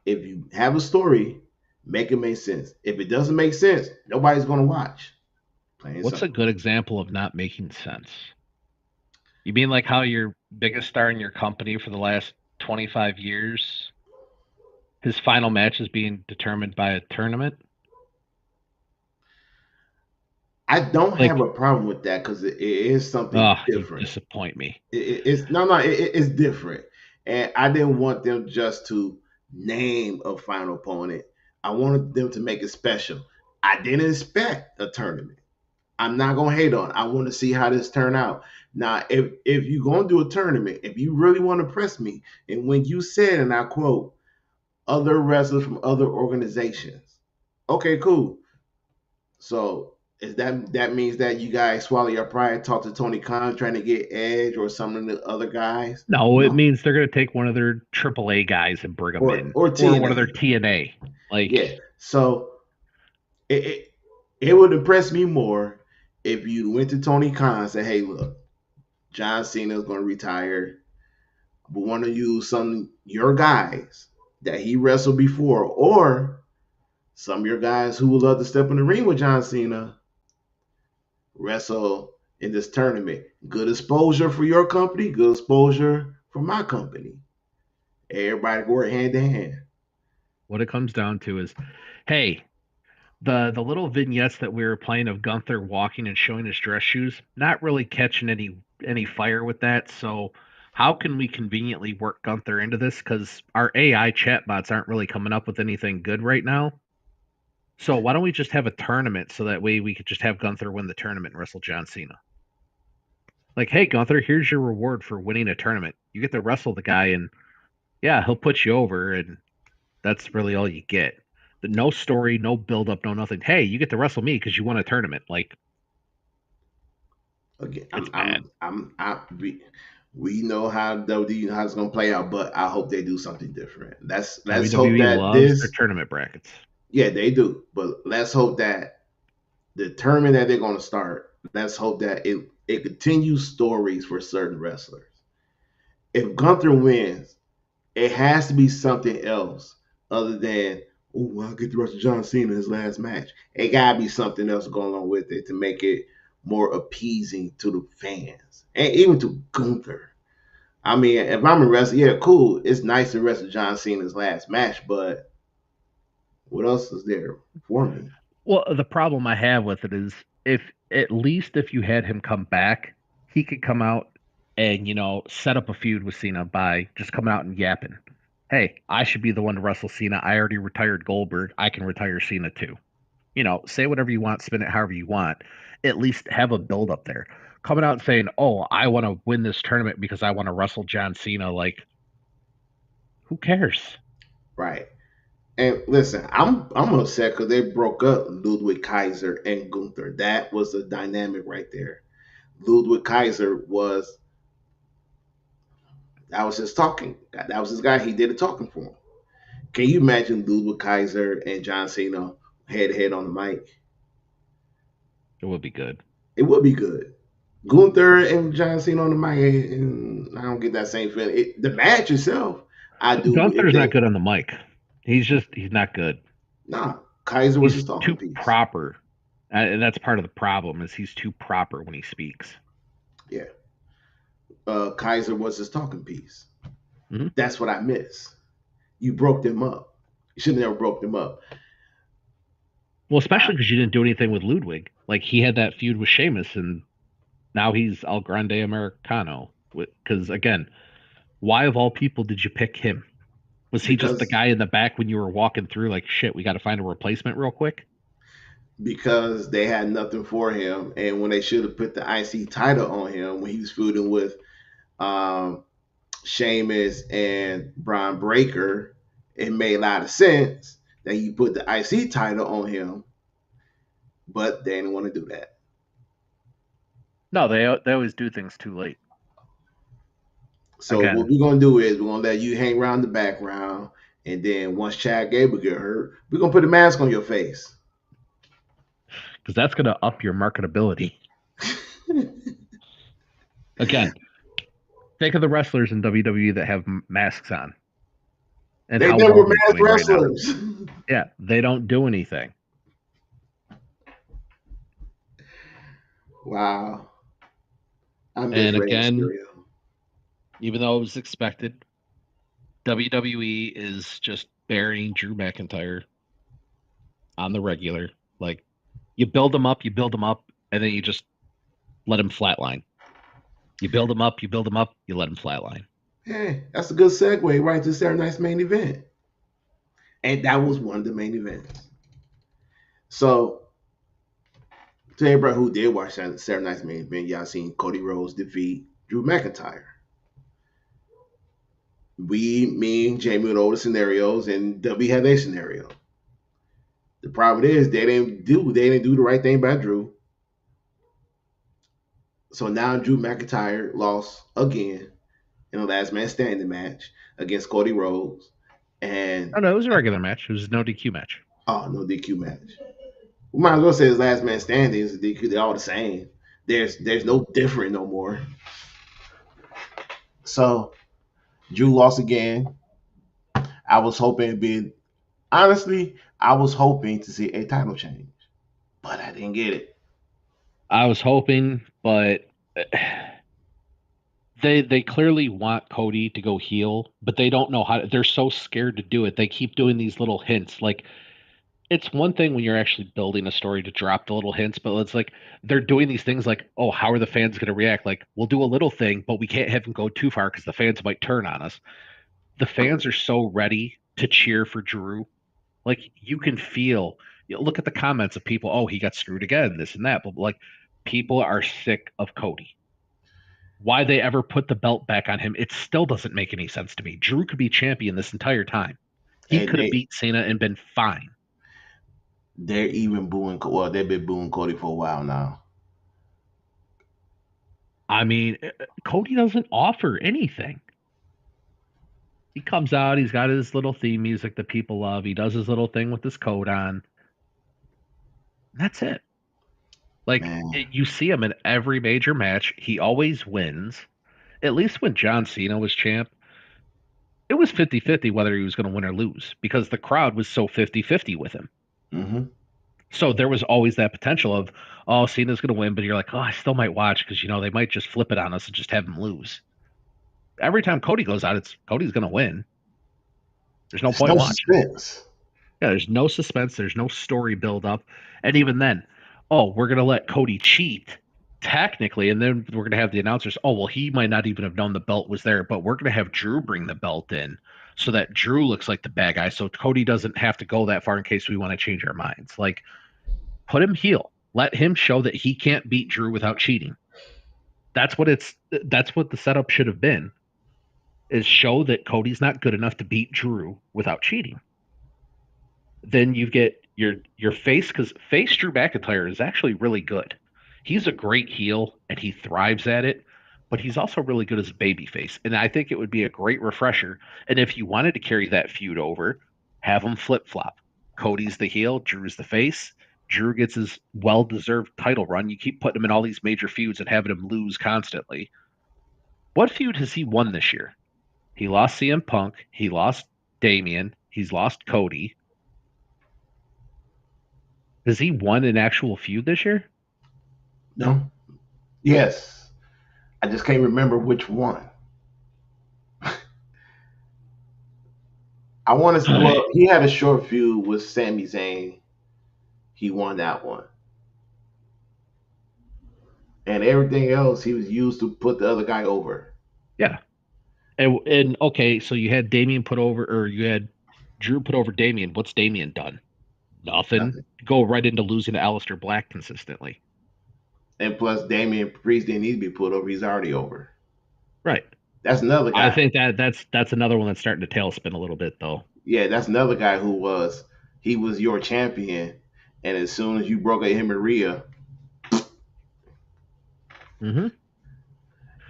If you have a story, make it make sense. If it doesn't make sense, nobody's going to watch. What's a good example of not making sense? You mean like how your biggest star in your company for the last 25 years, his final match is being determined by a tournament? I don't have a problem with that because it is something different. You disappoint me. It's different. And I didn't want them just to name a final opponent. I wanted them to make it special. I didn't expect a tournament. I'm not gonna hate on it. I want to see how this turn out. Now, if you're gonna do a tournament, if you really want to press me, and when you said, and I quote, other wrestlers from other organizations, okay, cool. So is that means that you guys swallow your pride, talk to Tony Khan, trying to get Edge or some of the other guys? No, it No, means they're going to take one of their AAA guys and bring them in, or or one of their TNA. TNA. Yeah. Like, So it would impress me more if you went to Tony Khan and said, "Hey, look, John Cena is going to retire. We want to use some of your guys that he wrestled before, or some of your guys who would love to step in the ring with John Cena, wrestle in this tournament. Good exposure for your company, good exposure for my company. Everybody work hand in hand." what it comes down to is, hey, the little vignettes that we were playing of Gunther walking and showing his dress shoes, not really catching any fire with that. So how can we conveniently work Gunther into this? Because our AI chatbots aren't really coming up with anything good right now. So why don't we just have a tournament so that way we could just have Gunther win the tournament and wrestle John Cena? Like, hey Gunther, here's your reward for winning a tournament. You get to wrestle the guy, and yeah, he'll put you over, and that's really all you get. No story, no build up, no nothing. Hey, you get to wrestle me because you won a tournament. Like, Again, it's bad. we know how WWE how it's gonna play out, but I hope they do something different. Let's hope WWE that loves their this, tournament brackets. yeah, they do, but let's hope that the tournament that they're gonna start, let's hope that it continues stories for certain wrestlers. If Gunther wins, it has to be something else other than, oh, I'll get the rest of John Cena his last match. It gotta be something else going on with it to make it more appeasing to the fans and even to Gunther. I mean, if I'm a wrestler, yeah, cool. It's nice to wrestle John Cena's last match, but what else is there for me? Well, the problem I have with it is if at least if you had him come back, he could come out and set up a feud with Cena by just coming out and yapping. Hey, I should be the one to wrestle Cena. I already retired Goldberg. I can retire Cena too. Say whatever you want, spin it however you want. At least have a build up there. Coming out and saying, "Oh, I want to win this tournament because I want to wrestle John Cena." Like, who cares? Right. And listen, I'm upset because they broke up Ludwig Kaiser and Gunther. That was a dynamic right there. Ludwig Kaiser that was his talking. That was his guy. He did the talking for him. Can you imagine Ludwig Kaiser and John Cena head to head on the mic? It would be good. It would be good. Gunther and John Cena on the mic, and I don't get that same feeling. The match itself, I do. Gunther's not good on the mic. He's not good. Nah, Kaiser was He's his talking too piece. proper, and that's part of the problem. Is he's too proper when he speaks. Yeah, Kaiser was his talking piece. Mm-hmm. That's what I miss. You broke them up. You should have never broke them up. Well, especially because you didn't do anything with Ludwig. Like, he had that feud with Sheamus, and now he's El Grande Americano. Because, again, why of all people did you pick him? Was he just the guy in the back when you were walking through, like, shit, we got to find a replacement real quick? Because they had nothing for him, and when they should have put the IC title on him when he was feuding with Sheamus and Braun Breaker, it made a lot of sense that you put the IC title on him, but they didn't want to do that. No, they always do things too late. So what we're gonna do is we're gonna let you hang around the background, and then once Chad Gable get hurt, we're gonna put a mask on your face. Because that's gonna up your marketability. Again, think of the wrestlers in WWE that have masks on. And they never masked wrestlers. Right, yeah, they don't do anything. Wow. And again, even though it was expected, WWE is just burying Drew McIntyre on the regular. Like, you build them up, and then you just let him flatline. You build him up, you let him flatline. Hey, that's a good segue right to Saturday night's main event. And that was one of the main events. So, to everybody who did watch Saturday night's main event, y'all seen Cody Rhodes defeat Drew McIntyre. Me and Jamie went over the scenarios, and W had their scenario. The problem is they didn't do the right thing by Drew. So now Drew McIntyre lost again in the last man standing match against Cody Rhodes. Oh And no, it was a regular match. It was no DQ match. oh, no DQ match. We might as well say his last man standing is DQ. They're all the same. There's no different no more. So Drew lost again. I was hoping it'd be honestly, I was hoping to see a title change, but I didn't get it. I was hoping, but they clearly want Cody to go heel, but they don't know how. They're so scared to do it. They keep doing these little hints. Like it's one thing when you're actually building a story to drop the little hints, but it's like they're doing these things like, oh, how are the fans going to react? Like we'll do a little thing, but we can't have them go too far because the fans might turn on us. The fans are so ready to cheer for Drew. Like you can feel. Look at the comments of people. Oh, he got screwed again. This and that. But like people are sick of Cody. Why they ever put the belt back on him, it still doesn't make any sense to me. Drew could be champion this entire time. He And could have beat Cena and been fine. they're even booing. Well, they've been booing Cody for a while now. I mean, Cody doesn't offer anything. He comes out, he's got his little theme music that people love. He does his little thing with his coat on. That's it. Like you see him in every major match. He always wins. At least when John Cena was champ, it was 50-50 whether he was going to win or lose because the crowd was so 50-50 with him. Mm-hmm. So there was always that potential of, oh, Cena's going to win, but you're like, oh, I still might watch because, they might just flip it on us and just have him lose. Every time Cody goes out, it's Cody's going to win. There's no point watching. Suspense. Yeah, there's no suspense. There's no story build up. And even then, oh, we're going to let Cody cheat technically. And then we're going to have the announcers. Oh, well, he might not even have known the belt was there, but we're going to have Drew bring the belt in so that Drew looks like the bad guy. So Cody doesn't have to go that far in case we want to change our minds. Like, put him heel. Let him show that he can't beat Drew without cheating. That's what the setup should have been. Is show that Cody's not good enough to beat Drew without cheating. Then you get your face, because face Drew McIntyre is actually really good. He's a great heel and he thrives at it, but he's also really good as a babyface. And I think it would be a great refresher. And if you wanted to carry that feud over, have them flip flop. Cody's the heel, Drew's the face. Drew gets his well-deserved title run. You keep putting him in all these major feuds and having him lose constantly. What feud has he won this year? He lost CM Punk. He lost Damian. He's lost Cody. Has he won an actual feud this year? No. Yes. I just can't remember which one. I want to. Well, he had a short feud with Sami Zayn. He won that one. And everything else he was used to put the other guy over. Yeah. And okay, so you had Damian put over, or you had Drew put over Damian. What's Damian done? Nothing. Go right into losing to Aleister Black consistently. And plus, Damian Priest didn't need to be put over. He's already over. Right. That's another guy. I think that's another one that's starting to tailspin a little bit, though. Yeah, that's another guy who was your champion, and as soon as you broke at him and Rhea. Mm-hmm.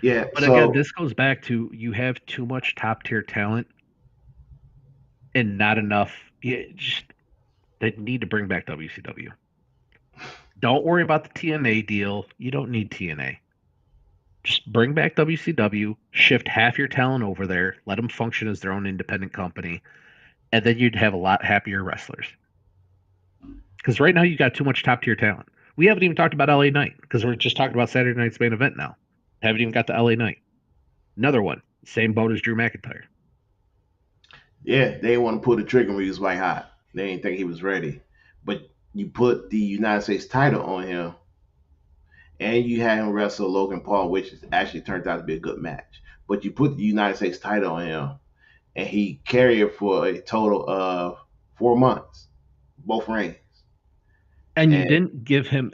Yeah, but again, this goes back to you have too much top tier talent and not enough. They need to bring back WCW. Don't worry about the TNA deal. You don't need TNA. Just bring back WCW, shift half your talent over there, let them function as their own independent company, and then you'd have a lot happier wrestlers. Because right now you got too much top tier talent. We haven't even talked about LA Knight because we're just talking about Saturday night's main event now. Haven't even got to LA Knight. Another one, same boat as Drew McIntyre. Yeah, they didn't want to pull the trigger when he was white hot. They didn't think he was ready. But you put the United States title on him, and you had him wrestle Logan Paul, which actually turned out to be a good match. But you put the United States title on him, and he carried it for a total of 4 months, both reigns. And you And didn't give him,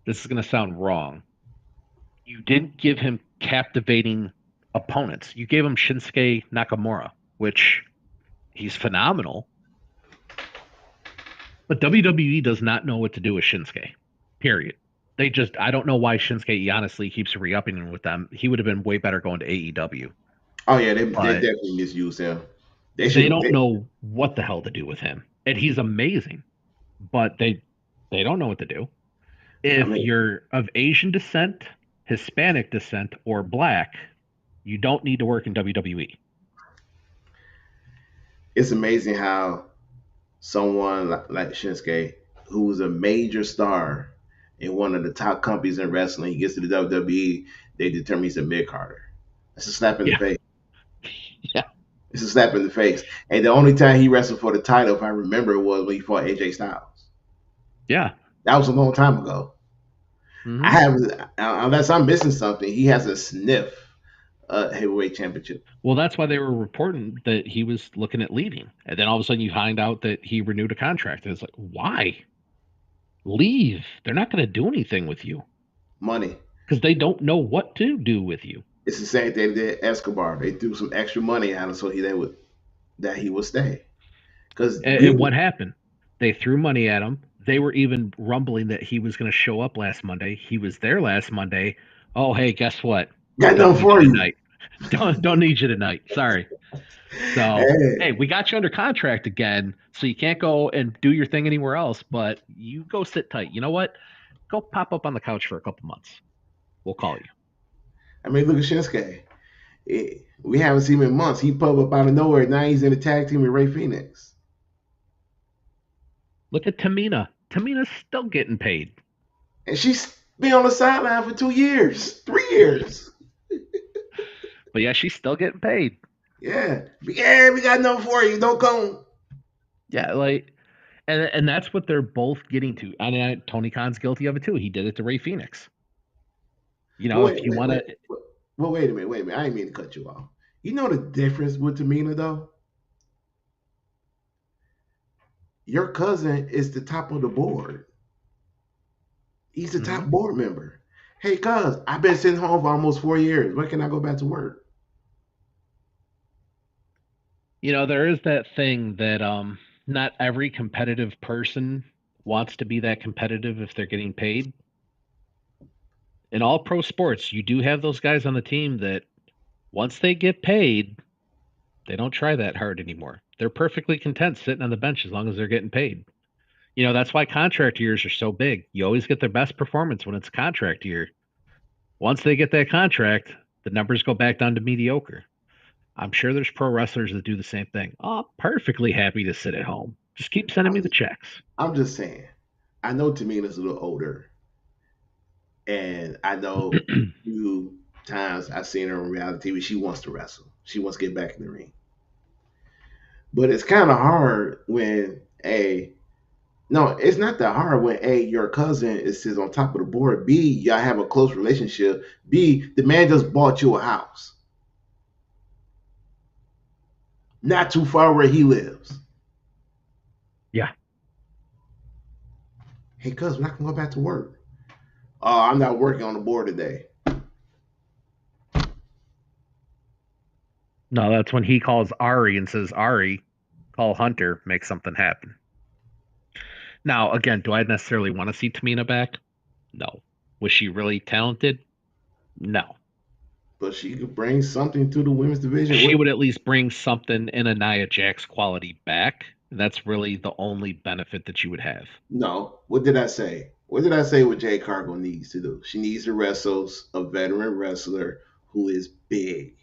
this is going to sound wrong, you didn't give him captivating opponents. You gave him Shinsuke Nakamura, which he's phenomenal. But WWE does not know what to do with Shinsuke, period. I don't know why Shinsuke honestly keeps re-upping with them. He would have been way better going to AEW. oh yeah, they definitely misuse him. They don't know what the hell to do with him. And he's amazing, but they don't know what to do. If you're of Asian descent, Hispanic descent, or black, you don't need to work in WWE. It's amazing how someone like Shinsuke, who was a major star in one of the top companies in wrestling, he gets to the WWE, they determine he's a mid-carder. That's a slap in the face. Yeah. It's a slap in the face. And the only time he wrestled for the title, if I remember, was when he fought AJ Styles. Yeah. That was a long time ago. Mm-hmm. I have, unless I'm missing something, he has a sniff heavyweight championship. Well, that's why they were reporting that he was looking at leaving. And then all of a sudden you find out that he renewed a contract. And it's like, why? Leave. They're not going to do anything with you. Money. Because they don't know what to do with you. It's the same thing they did Escobar. They threw some extra money at him so he would stay. And what happened? They threw money at him. They were even rumbling that he was going to show up last Monday. He was there last Monday. Oh, hey, guess what? Got nothing for you tonight. Don't need you tonight. Sorry. So, hey, we got you under contract again, so you can't go and do your thing anywhere else, but you go sit tight. You know what? Go pop up on the couch for a couple months. We'll call you. I mean, look at Shinsuke. We haven't seen him in months. He popped up out of nowhere. Now he's in a tag team with Rey Fenix. Look at Tamina. Tamina's still getting paid. And she's been on the sideline for 2 years, 3 years. But yeah, she's still getting paid. Yeah, we got nothing for you. Don't come. Yeah, like, and that's what they're both getting to. And Tony Khan's guilty of it too. He did it to Rey Fenix. You know, if you want to. Well, wait a minute. I didn't mean to cut you off. You know the difference with Tamina, though? Your cousin is the top of the board. He's the top board member. Hey, cuz, I've been sitting home for almost 4 years. When can I go back to work? You know, there is that thing that not every competitive person wants to be that competitive if they're getting paid. In all pro sports, you do have those guys on the team that once they get paid, they don't try that hard anymore. They're perfectly content sitting on the bench as long as they're getting paid. You know, that's why contract years are so big. You always get their best performance when it's a contract year. Once they get that contract, the numbers go back down to mediocre. I'm sure there's pro wrestlers that do the same thing. Oh, perfectly happy to sit at home. Just keep sending me the checks. I'm just saying. I know Tamina's a little older. And I know a few times I've seen her on reality TV, she wants to wrestle. She wants to get back in the ring. But it's kind of hard when no, it's not that hard when your cousin sits on top of the board. B, y'all have a close relationship. B, the man just bought you a house. Not too far where he lives. Yeah. Hey, cuz, we're not gonna go back to work. Oh, I'm not working on the board today. No, that's when he calls Ari and says, Ari, call Hunter, make something happen. Now, again, do I necessarily want to see Tamina back? No. Was she really talented? No. But she could bring something to the women's division. She would at least bring something in a Nia Jax quality back. That's really the only benefit that you would have. No. What did I say? What did I say what Jade Cargill needs to do? She needs to wrestle a veteran wrestler who is big,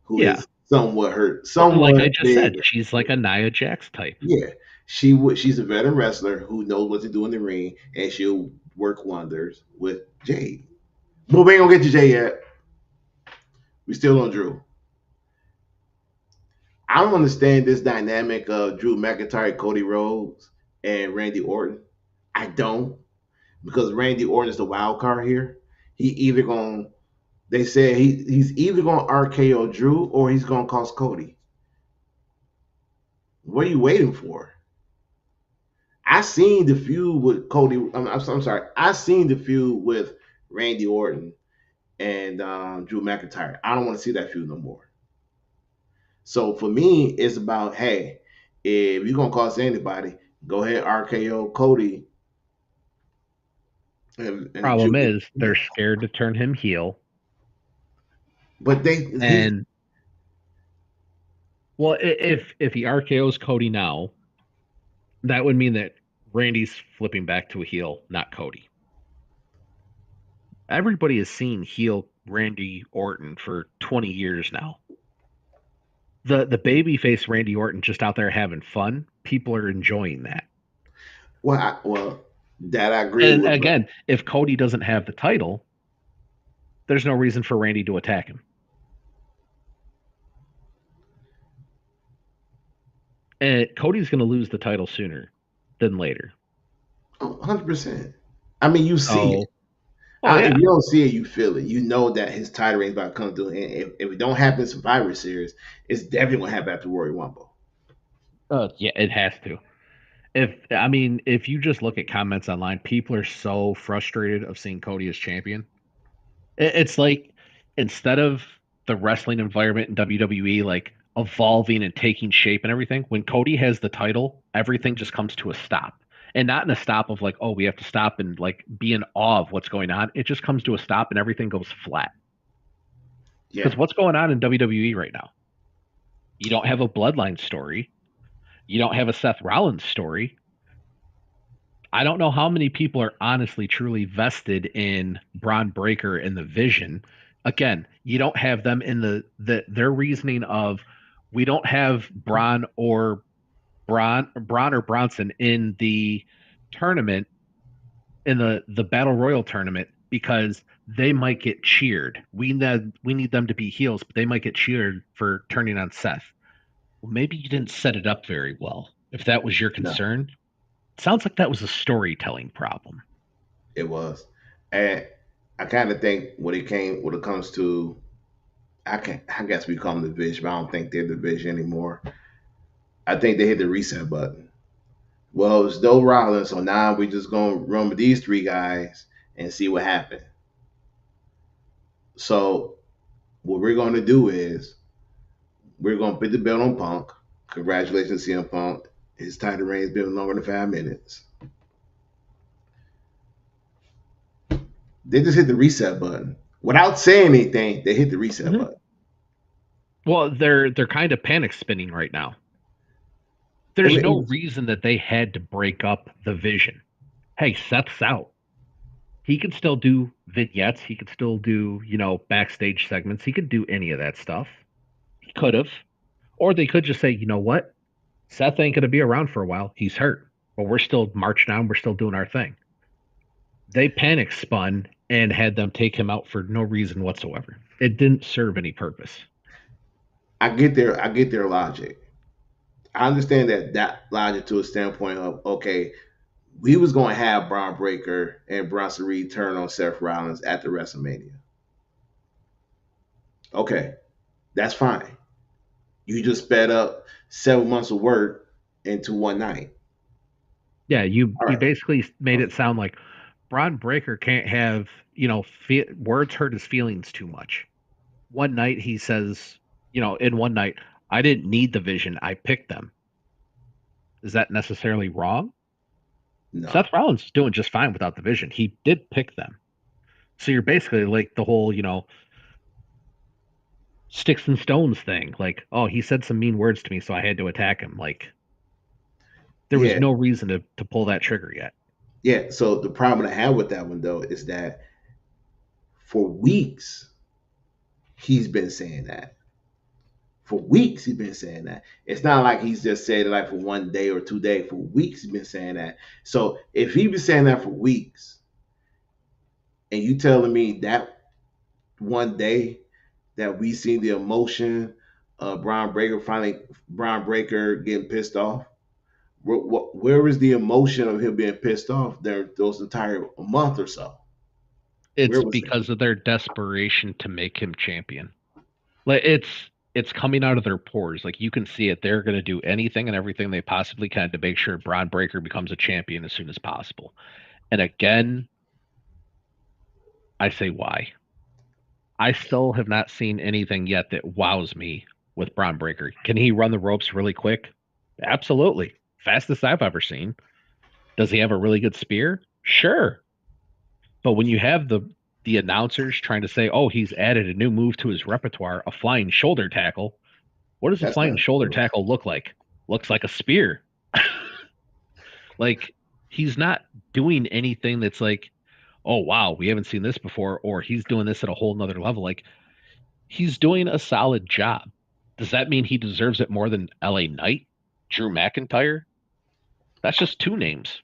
who is somewhat hurt. Somewhat like I just said, she's like a Nia Jax type. Yeah. She's a veteran wrestler who knows what to do in the ring, and she'll work wonders with Jade. But we ain't gonna get to Jade yet. We still on Drew. I don't understand this dynamic of Drew McIntyre, Cody Rhodes, and Randy Orton. I don't. because Randy Orton is the wild card here. He either going they said he's either going to RKO Drew or he's going to cost Cody. What are you waiting for? I seen the feud with Cody. I'm sorry. I seen the feud with Randy Orton and Drew McIntyre. I don't want to see that feud no more. So for me, it's about, hey, if you're gonna cost anybody, go ahead RKO Cody and Problem Drew. is, they're scared to turn him heel. But And well, if he RKO's Cody now, that would mean that Randy's flipping back to a heel, not Cody. Everybody has seen heel Randy Orton for 20 years now. The babyface Randy Orton just out there having fun. People are enjoying that. well, that I agree And with, but again, if Cody doesn't have the title, there's no reason for Randy to attack him. And Cody's going to lose the title sooner than later. 100%. I mean, you see it. Oh If yeah, you don't see it, you feel it. You know that his title reign is about to come through. And if it don't happen in Survivor Series, it's definitely gonna happen after Royal Rumble. yeah, it has to. If you just look at comments online, people are so frustrated of seeing Cody as champion. It's like instead of the wrestling environment in WWE like evolving and taking shape and everything, when Cody has the title, everything just comes to a stop. And not in a stop of like, oh, we have to stop and like be in awe of what's going on. It just comes to a stop and everything goes flat. Yeah, Because what's going on in WWE right now? You don't have a bloodline story. You don't have a Seth Rollins story. I don't know how many people are honestly truly vested in Braun Breaker and the Vision. Again, you don't have them in their reasoning of we don't have Braun or Bronson in the tournament in the Battle Royal tournament because they might get cheered. We need them to be heels, but they might get cheered for turning on Seth. Well, maybe you didn't set it up very well. If that was your no, concern, sounds like that was a storytelling problem. it was. And I kind of think when it comes to, I guess we call them the Vision, but I don't think they're the Vision anymore. I think they hit the reset button. Well, it's no Rollins, so now we just gonna run with these three guys and see what happens. So what we're gonna do is we're gonna put the belt on Punk. Congratulations, CM Punk. His title reign's been longer than 5 minutes. They just hit the reset button without saying anything. They hit the reset button. Well, they're kind of panic spinning right now. There's no reason that they had to break up the Vision. Hey, Seth's out. He could still do vignettes. He could still do, backstage segments. He could do any of that stuff. He could have. Or they could just say, you know what? Seth ain't going to be around for a while. He's hurt. But we're still marching on. We're still doing our thing. They panic spun and had them take him out for no reason whatsoever. It didn't serve any purpose. I get their logic. I understand that logic to a standpoint of, okay, we was going to have Braun Breaker and Bronson Reed turn on Seth Rollins at the WrestleMania. Okay, that's fine. You just sped up 7 months of work into one night. Yeah, you basically made it sound like Braun Breaker can't have, words hurt his feelings too much. One night he says, in one night, I didn't need the Vision. I picked them. Is that necessarily wrong? No. Seth Rollins is doing just fine without the Vision. He did pick them. So you're basically like the whole, sticks and stones thing. Like, oh, he said some mean words to me, so I had to attack him. Like, there was no reason to pull that trigger yet. Yeah. So the problem I have with that one, though, is that for weeks, he's been saying that. For weeks, he's been saying that. It's not like he's just said it like for 1 day or 2 days. For weeks, he's been saying that. So if he's been saying that for weeks, and you telling me that one day that we seen the emotion of Braun Breaker getting pissed off, where is the emotion of him being pissed off there those entire month or so? Where It's was it? because of their desperation to make him champion. Like it's coming out of their pores. Like you can see it. They're going to do anything and everything they possibly can to make sure Braun Breaker becomes a champion as soon as possible. And again, I say why. I still have not seen anything yet that wows me with Braun Breaker. Can he run the ropes really quick? Absolutely. Fastest I've ever seen. Does he have a really good spear? Sure. But when you have the announcers trying to say, "Oh, he's added a new move to his repertoire, a flying shoulder tackle," what does a That's flying not shoulder true. tackle look like? Looks like a spear. Like he's not doing anything that's like, "Oh wow, we haven't seen this before," or he's doing this at a whole nother level. Like he's doing a solid job. Does that mean he deserves it more than LA Knight, Drew McIntyre? That's just two names.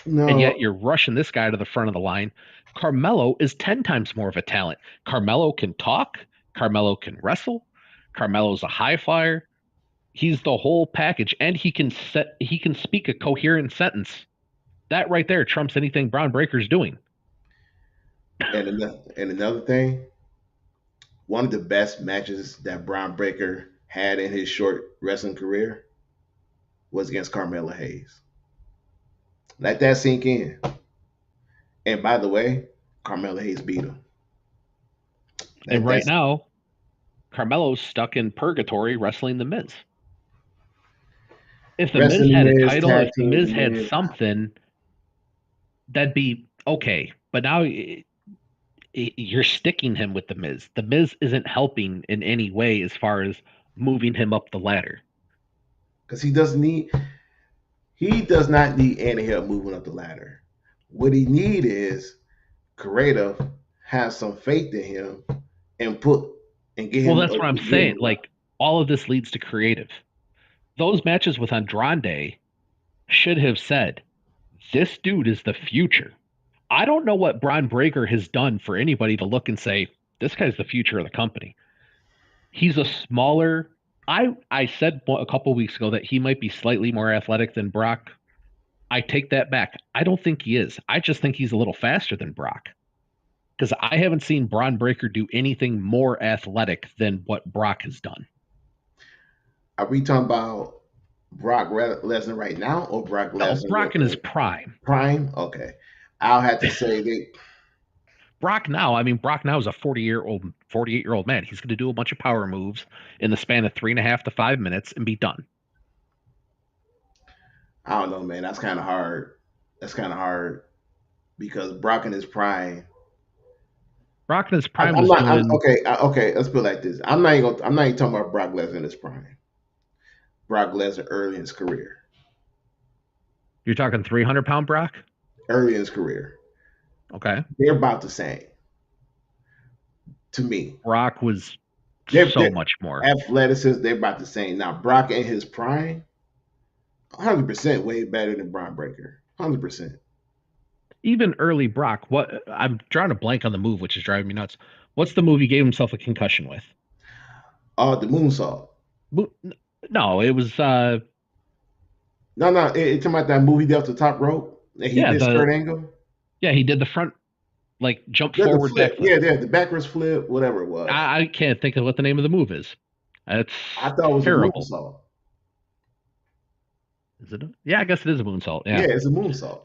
And yet No, you're rushing this guy to the front of the line. Carmelo is 10 times more of a talent. Carmelo can talk, Carmelo can wrestle, Carmelo's a high flyer. He's the whole package and he can speak a coherent sentence. That right there trumps anything Braun Breaker's doing. and another thing, one of the best matches that Braun Breaker had in his short wrestling career was against Carmelo Hayes. Let that sink in. And by the way, Carmelo Hayes beat him. And That, right that's now, Carmelo's stuck in purgatory wrestling the Miz. If the Miz wrestling had a the Miz, title, tag if the team with Miz the had Miz. something, that'd be okay. But now you're sticking him with the Miz. The Miz isn't helping in any way as far as moving him up the ladder. Because he does not need any help moving up the ladder. What he need is creative have some faith in him and put and get Well, him that's what I'm get saying. him Like all of this leads to creative. Those matches with Andrade should have said, "This dude is the future." I don't know what Braun Breaker has done for anybody to look and say, "This guy's the future of the company." He's a smaller. I said a couple weeks ago that he might be slightly more athletic than Brock. I take that back. I don't think he is. I just think he's a little faster than Brock because I haven't seen Braun Breaker do anything more athletic than what Brock has done. Are we talking about Brock Lesnar right now or Brock No, Lesnar Brock in his prime. prime? Okay, I'll have to say that Brock now, I mean, Brock now is a 48-year-old man. He's going to do a bunch of power moves in the span of 3.5 to 5 minutes and be done. I don't know, man. That's kind of hard. That's kind of hard because Brock in his prime. Brock in his I'm, prime I'm was not. I'm doing, okay. Okay, let's put it like this. I'm not even talking about Brock Lesnar in his prime. Brock Lesnar early in his career. you're talking 300-pound Brock? Early in his career, Okay. they're about the same to me. Brock was so They're much more. athleticism. They're about the same. Now Brock in his prime, 100% way better than Braun Breaker. 100%. Even early Brock, what I'm drawing a blank on the move, which is driving me nuts. What's the move he gave himself a concussion with? Oh, the moonsault. No, it was No, it's talking about that movie dealt the top rope and he yeah, did skirt angle. he did the front like jump The forward flip. backflip. Yeah, the backwards flip, whatever it was. I can't think of what the name of the move is. It's I thought it was a terrible. moonsault. Is it? Yeah, I guess it is a moonsault. Yeah, Yeah. it's a moonsault.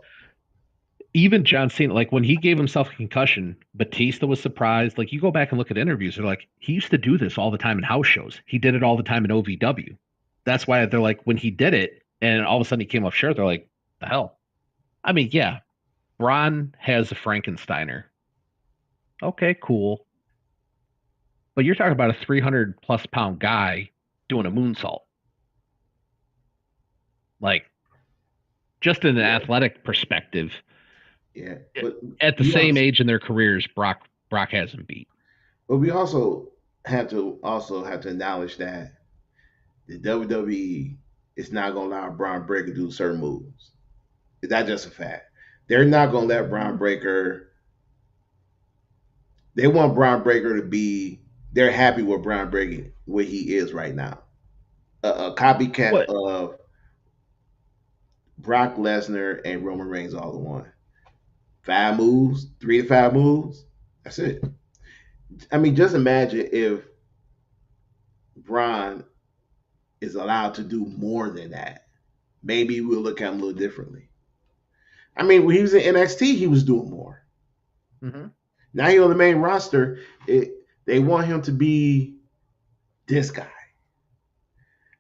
Even John Cena, like when he gave himself a concussion, Batista was surprised. Like you go back and look at interviews, they're like, he used to do this all the time in house shows. He did it all the time in OVW. That's why they're like, when he did it and all of a sudden he came off short, they're like, the hell? I mean, yeah, Braun has a Frankensteiner. Okay, cool. But you're talking about a 300+ pound guy doing a moonsault. Like, just in an Yeah, athletic perspective, yeah. But at the we same also, age in their careers, Brock has him beat. but we also have to acknowledge that the WWE is not going to allow Braun Breaker to do certain moves. Is that just a fact? They're not going to let Braun Breaker. They want Braun Breaker to be. They're happy with Braun Breaker where he is right now. A copycat What of Brock Lesnar and Roman Reigns all in one. 5 moves, 3 to 5 moves. That's it. I mean, just imagine if Braun is allowed to do more than that. Maybe we'll look at him a little differently. I mean, when he was in NXT, he was doing more. Mm-hmm. Now he on the main roster. They want him to be this guy.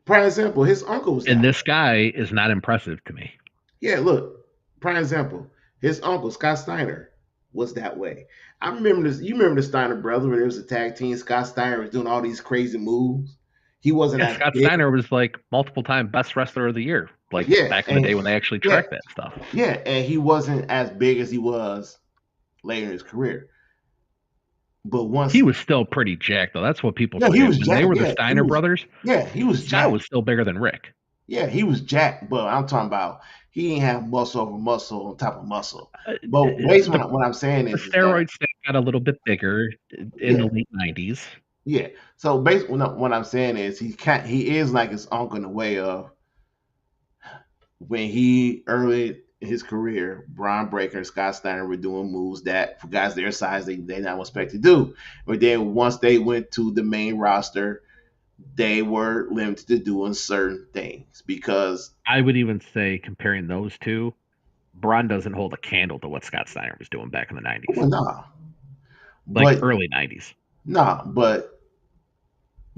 Prime example, his uncle was And that this way. guy is not impressive to me. Yeah, look, prime example, his uncle Scott Steiner was that way. I remember this. You remember the Steiner brother when there was a tag team? Scott Steiner was doing all these crazy moves. He wasn't Yeah, as Scott big. Steiner was like multiple time best wrestler of the year, like Yeah, back in the and day when they actually yeah, tracked that stuff. yeah, and he wasn't as big as he was later in his career. But He once, was still pretty jacked though. That's what people no, he forget. was When they jacked. were the Steiner brothers, He was Scott jacked. was still bigger than Rick. Yeah, he was jacked. But I'm talking about he didn't have muscle over muscle on top of muscle. Uh, But the, basically, what I'm saying the is that steroid stack got a little bit bigger in the yeah, late '90s. yeah. So basically, what I'm saying is he is like his uncle in the way of when he early in his career, Braun Breaker and Scott Steiner were doing moves that for guys their size they not expect to do. But then once they went to the main roster, they were limited to doing certain things because I would even say comparing those two, Braun doesn't hold a candle to what Scott Steiner was doing back in the '90s, well, nah, like but early '90s. nah, but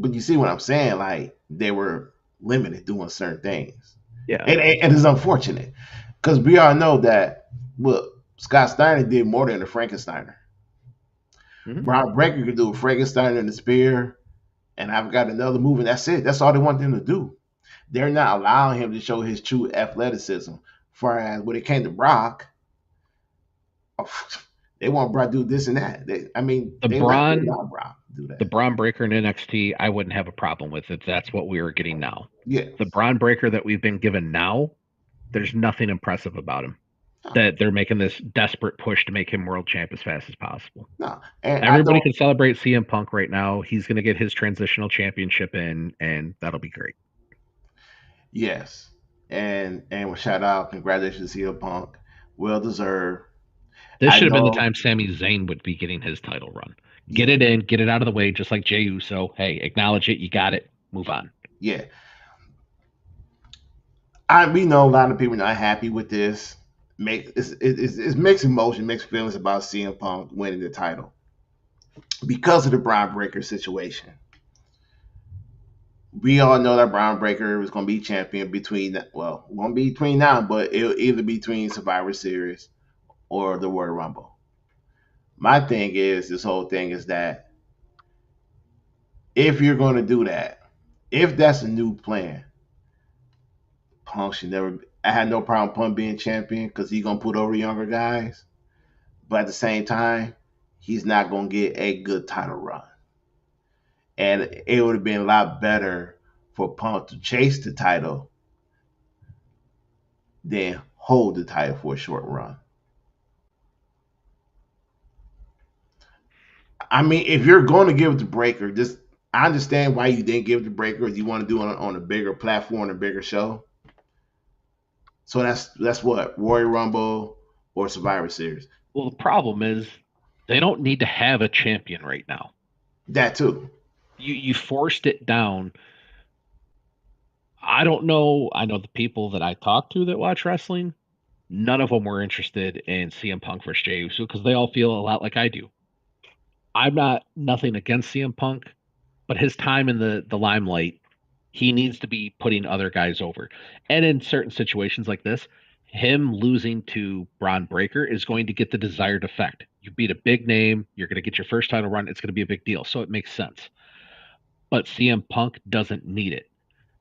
you see what I'm saying? Like they were limited doing certain things, Yeah. and it's unfortunate because we all know that look, Scott Steiner did more than the Frankensteiner. Mm-hmm. Braun Breaker could do a Frankenstein and the spear, and I've got another move, and that's it. That's all they want him to do. They're not allowing him to show his true athleticism. Far as when it came to Brock, oh, they want Brock to do this and that. I mean, The they let Braun, Brock do the that. Braun Breaker in NXT, I wouldn't have a problem with it. That's what we are getting now. Yeah. The Braun Breaker that we've been given now, there's nothing impressive about him. No, That they're making this desperate push to make him world champ as fast as possible. no. And I Everybody don't. can celebrate CM Punk right now. He's going to get his transitional championship in, and that'll be great. Yes. And shout out, congratulations to CM Punk. Well deserved. This I should have been the know. time Sami Zayn would be getting his title run. Get Yeah. it in, get it out of the way, just like Jey Uso. Hey, acknowledge it. You got it. Move on. Yeah. We know a lot of people not happy with this. It's mixed emotion, mixed feelings about CM Punk winning the title because of the Braun Breaker situation. We all know that Braun Breaker was going to be champion won't be between now, but it'll either be between Survivor Series or the Royal Rumble. My thing is, this whole thing is that if you're going to do that, if that's a new plan, Punk should never. I had no problem Punk being champion because he's gonna put over younger guys, but at the same time, he's not gonna get a good title run. And it would have been a lot better for Punk to chase the title than hold the title for a short run. I mean, if you're going to give it to Breaker, just I understand why you didn't give it to Breaker. You want to do it on a bigger platform, a bigger show. So that's what Royal Rumble or Survivor Series. Well, the problem is they don't need to have a champion right now. That too. You forced it down. I don't know. I know the people that I talk to that watch wrestling, none of them were interested in CM Punk versus Jey Uso because they all feel a lot like I do. I'm not nothing against CM Punk, but his time in the limelight, he needs to be putting other guys over. And in certain situations like this, him losing to Braun Breaker is going to get the desired effect. You beat a big name, you're going to get your first title run, it's going to be a big deal. So it makes sense. But CM Punk doesn't need it.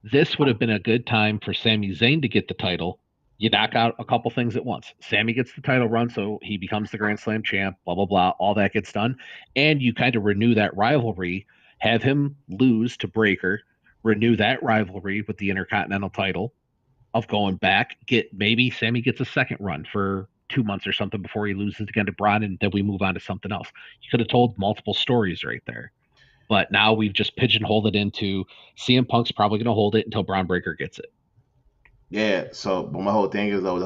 This would have been a good time for Sami Zayn to get the title. You knock out a couple things at once. Sammy gets the title run, so he becomes the Grand Slam champ, blah, blah, blah. All that gets done. And you kind of renew that rivalry, have him lose to Breaker, renew that rivalry with the Intercontinental title of going back. Maybe Sammy gets a second run for 2 months or something before he loses again to Braun, and then we move on to something else. You could have told multiple stories right there. But now we've just pigeonholed it into CM Punk's probably going to hold it until Braun Breaker gets it. Yeah, so but my whole thing is though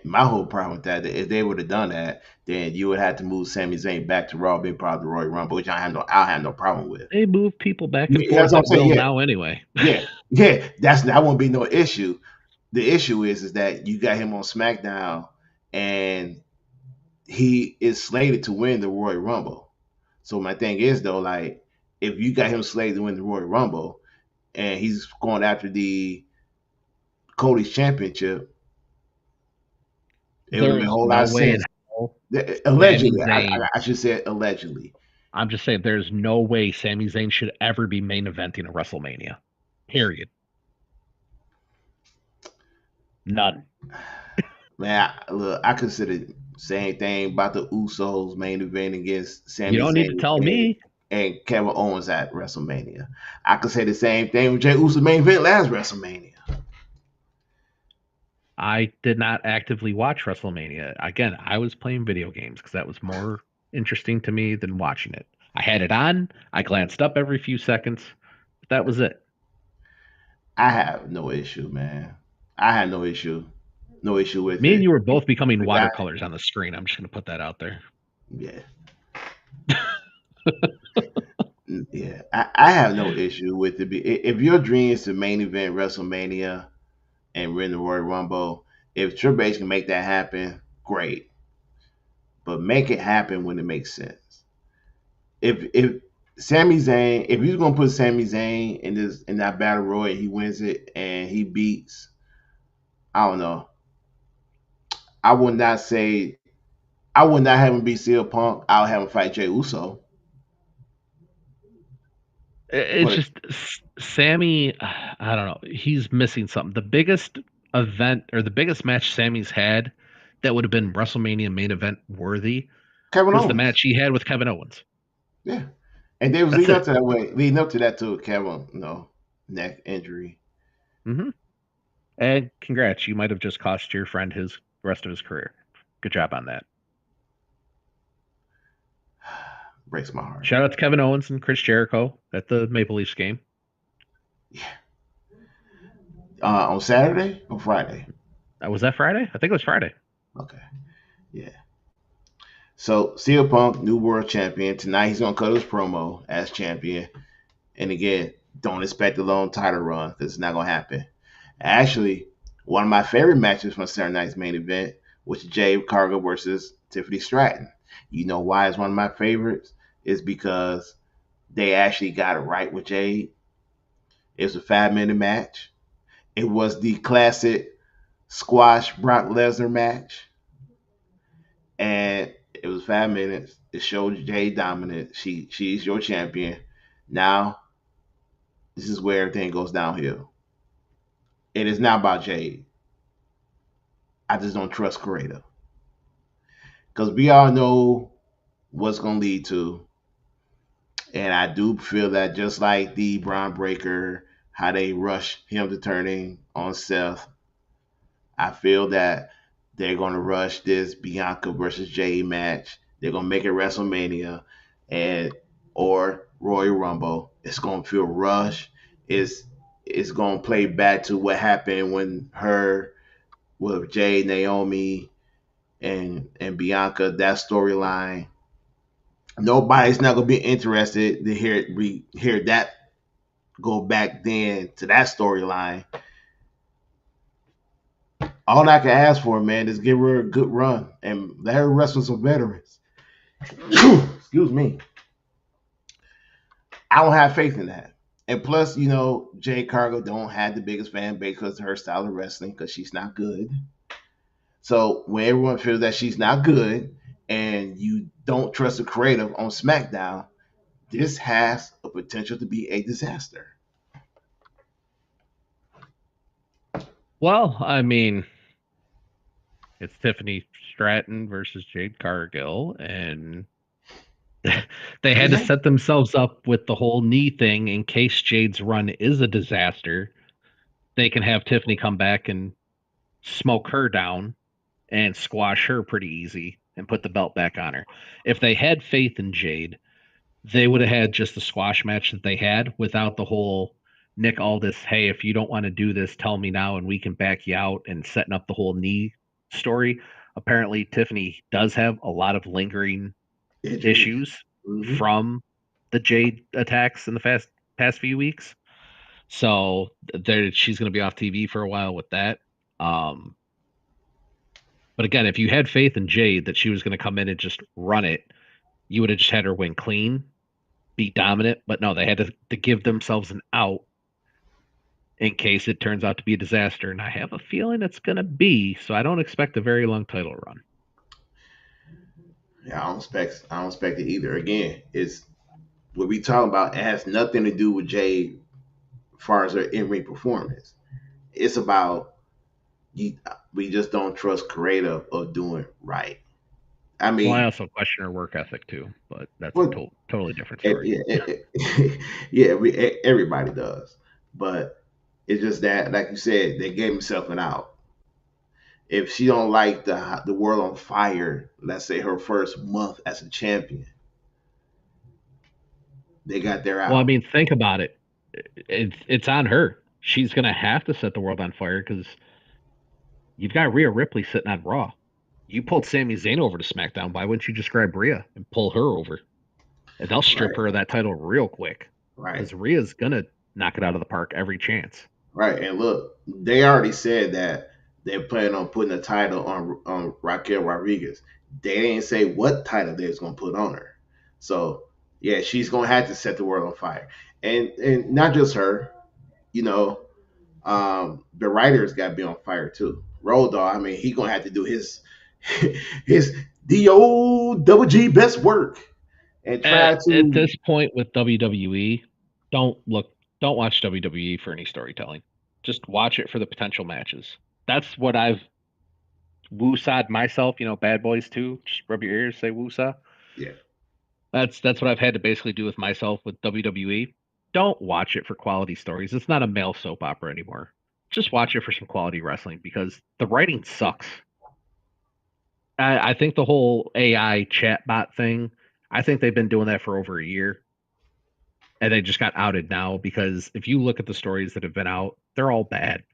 my whole problem with that, if they would have done that, then you would have to move Sami Zayn back to Raw, being part of the Royal Rumble, which I have no problem with. They move people back and Yeah, that's forth what I'm at saying. will Yeah, now anyway. yeah. That won't be no issue. The issue is that you got him on SmackDown, and he is slated to win the Royal Rumble. So my thing is though, like if you got him slated to win the Royal Rumble, and he's going after the Cody's championship, it would have made a There's whole lot no of way in sense. hell Sami Allegedly, Zayn. I should say allegedly. I'm just saying, there's no way Sami Zayn should ever be main eventing a WrestleMania. Period. None. Man, look, I consider same thing about the Usos main event against You Sami don't need to Zayn tell me. and Kevin Owens at WrestleMania. I could say the same thing with Jey Uso main event last WrestleMania. I did not actively watch WrestleMania. Again, I was playing video games because that was more interesting to me than watching it. I had it on. I glanced up every few seconds. But that was it. I have no issue, man. I had no issue with Me and it. you were both becoming The guy, watercolors on the screen. I'm just going to put that out there. yeah, yeah. I have no issue with it. If your dream is to main event WrestleMania and win the Royal Rumble, if Triple H can make that happen, great. But make it happen when it makes sense. If Sami Zayn, if you're gonna put Sami Zayn in that battle royal, he wins it and he beats, I don't know. I would not say I would not have him beat CM Punk. I'll have him fight Jey Uso. It's But just Sammy. I don't know. He's missing something. The biggest event or the biggest match Sammy's had that would have been WrestleMania main event worthy Kevin was the Owens, match he had with Kevin Owens. yeah, and they was That's leading up it. to that way, leading up to that too. Kevin, neck injury. Hmm. And congrats, you might have just cost your friend his rest of his career. Good job on that. Breaks my heart. Shout out to Kevin Owens and Chris Jericho at the Maple Leafs game. Yeah. On Saturday or Friday? Was that Friday? I think it was Friday. Okay. Yeah. So CM Punk, new world champion. Tonight he's gonna cut his promo as champion. And again, don't expect a long title run because it's not gonna happen. Actually, one of my favorite matches from Saturday night's main event was Jade Cargill versus Tiffany Stratton. You know why it's one of my favorites? Is because they actually got it right with Jade. It was a 5 minute match. It was the classic squash Brock Lesnar match. And it was 5 minutes. It showed Jade dominant. She's your champion. Now this is where everything goes downhill. It is not about Jade. I just don't trust creative because we all know what's going to lead to. And I do feel that just like the Braun Breaker, how they rush him to turning on Seth, I feel that they're going to rush this Bianca versus Jade match. They're going to make it WrestleMania and or Royal Rumble. It's going to feel rushed. It's going to play back to what happened when her with Jade, Naomi, and Bianca, that storyline. Nobody's not gonna be interested to hear that go back then to that storyline. All I can ask for, man, is give her a good run and let her wrestle some veterans. Excuse me. I don't have faith in that. And plus, Jade Cargill don't have the biggest fan base because of her style of wrestling because she's not good. So when everyone feels that she's not good and you don't trust the creative on SmackDown, this has a potential to be a disaster. Well, I mean, it's Tiffany Stratton versus Jade Cargill, and they had to set themselves up with the whole knee thing in case Jade's run is a disaster. They can have Tiffany come back and smoke her down and squash her pretty easy and put the belt back on her. If they had faith in Jade, they would have had just the squash match that they had without the whole Nick Aldis, hey, if you don't want to do this, tell me now and we can back you out, and setting up the whole knee story. Apparently, Tiffany does have a lot of lingering Injuries. issues Hmm. from the Jade attacks in the past few weeks. So she's going to be off TV for a while with that. Um, but again, if you had faith in Jade that she was going to come in and just run it, you would have just had her win clean, be dominant. But no, they had to give themselves an out in case it turns out to be a disaster. And I have a feeling it's going to be. So I don't expect a very long title run. Yeah, I don't expect it either. Again, it's what we talking about. It has nothing to do with Jade as far as her in ring performance. It's about you, we just don't trust creative of doing right. I Well, I mean, also question her work ethic too, but that's a what? totally different story. Yeah, everybody does, but it's just that, like you said, they gave himself an out. If she don't like the world on fire, let's say her first month as a champion, they got their Well, I out. mean, think about it. It's on her. She's going to have to set the world on fire because you've got Rhea Ripley sitting on Raw. You pulled Sami Zayn over to SmackDown. Why wouldn't you just grab Rhea and pull her over? And they'll strip Right, her of that title real quick right, because Rhea's gonna knock it out of the park every chance. right. And look, they already said that they're planning on putting a title on Raquel Rodriguez. They didn't say what title they was gonna put on her. So yeah, she's gonna have to set the world on fire, and not just her. You know, the writers got to be on fire too. Road Dogg, I mean, he gonna have to do his his DOWG best work and try At to. this point with WWE, don't look, don't watch WWE for any storytelling. Just watch it for the potential matches. That's what I've woosah'd myself. Bad boys too. Just rub your ears, say woosah. Yeah, That's what I've had to basically do with myself with WWE. Don't watch it for quality stories. It's not a male soap opera anymore. Just watch it for some quality wrestling because the writing sucks. I think the whole AI chatbot thing, I think they've been doing that for over a year. And they just got outed now because if you look at the stories that have been out, they're all bad.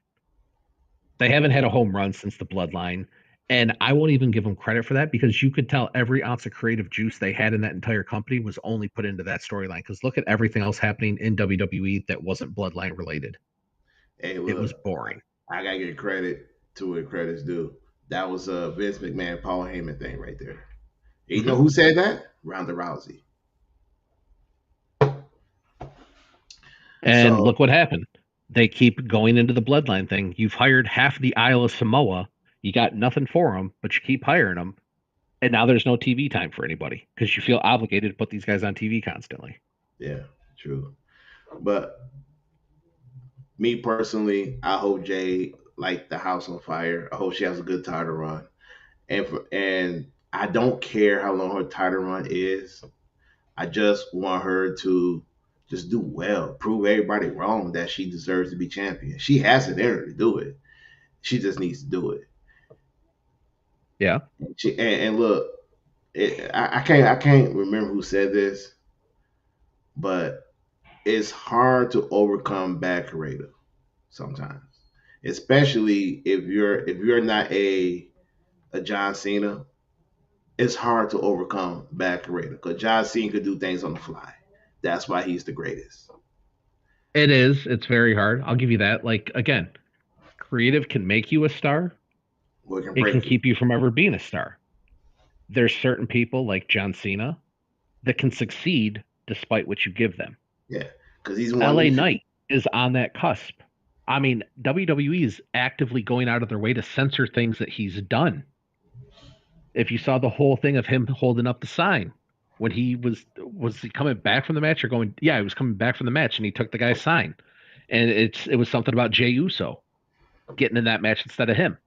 They haven't had a home run since the Bloodline. And I won't even give them credit for that because you could tell every ounce of creative juice they had in that entire company was only put into that storyline. Because look at everything else happening in WWE that wasn't Bloodline related. hey, It was look, boring. I gotta give credit to what credit's due. That was a Vince McMahon, Paul Heyman thing right there. You know Hmm. who said that? Ronda Rousey. And So look what happened. They keep going into the Bloodline thing. You've hired half the Isle of Samoa. You got nothing for them, but you keep hiring them. And now there's no TV time for anybody because you feel obligated to put these guys on TV constantly. yeah, true. But me personally, I hope Jay light the house on fire. I hope she has a good title run. And I don't care how long her title run is. I just want her to just do well, prove everybody wrong that she deserves to be champion. She has it in her to do it. She just needs to do it. Yeah. And look, I can't remember who said this, but it's hard to overcome bad creative sometimes, especially if you're not a John Cena. It's hard to overcome bad creative because John Cena could do things on the fly. That's why he's the greatest. It is. It's very hard. I'll give you that. Like, again, creative can make you a star, We can it can break you. keep you from ever being a star. There's certain people like John Cena that can succeed despite what you give them. Yeah, because he's one of them LA few. Knight is on that cusp. I mean, WWE is actively going out of their way to censor things that he's done. If you saw the whole thing of him holding up the sign when he was he coming back from the match or going, yeah, he was coming back from the match and he took the guy's sign. And it was something about Jey Uso getting in that match instead of him.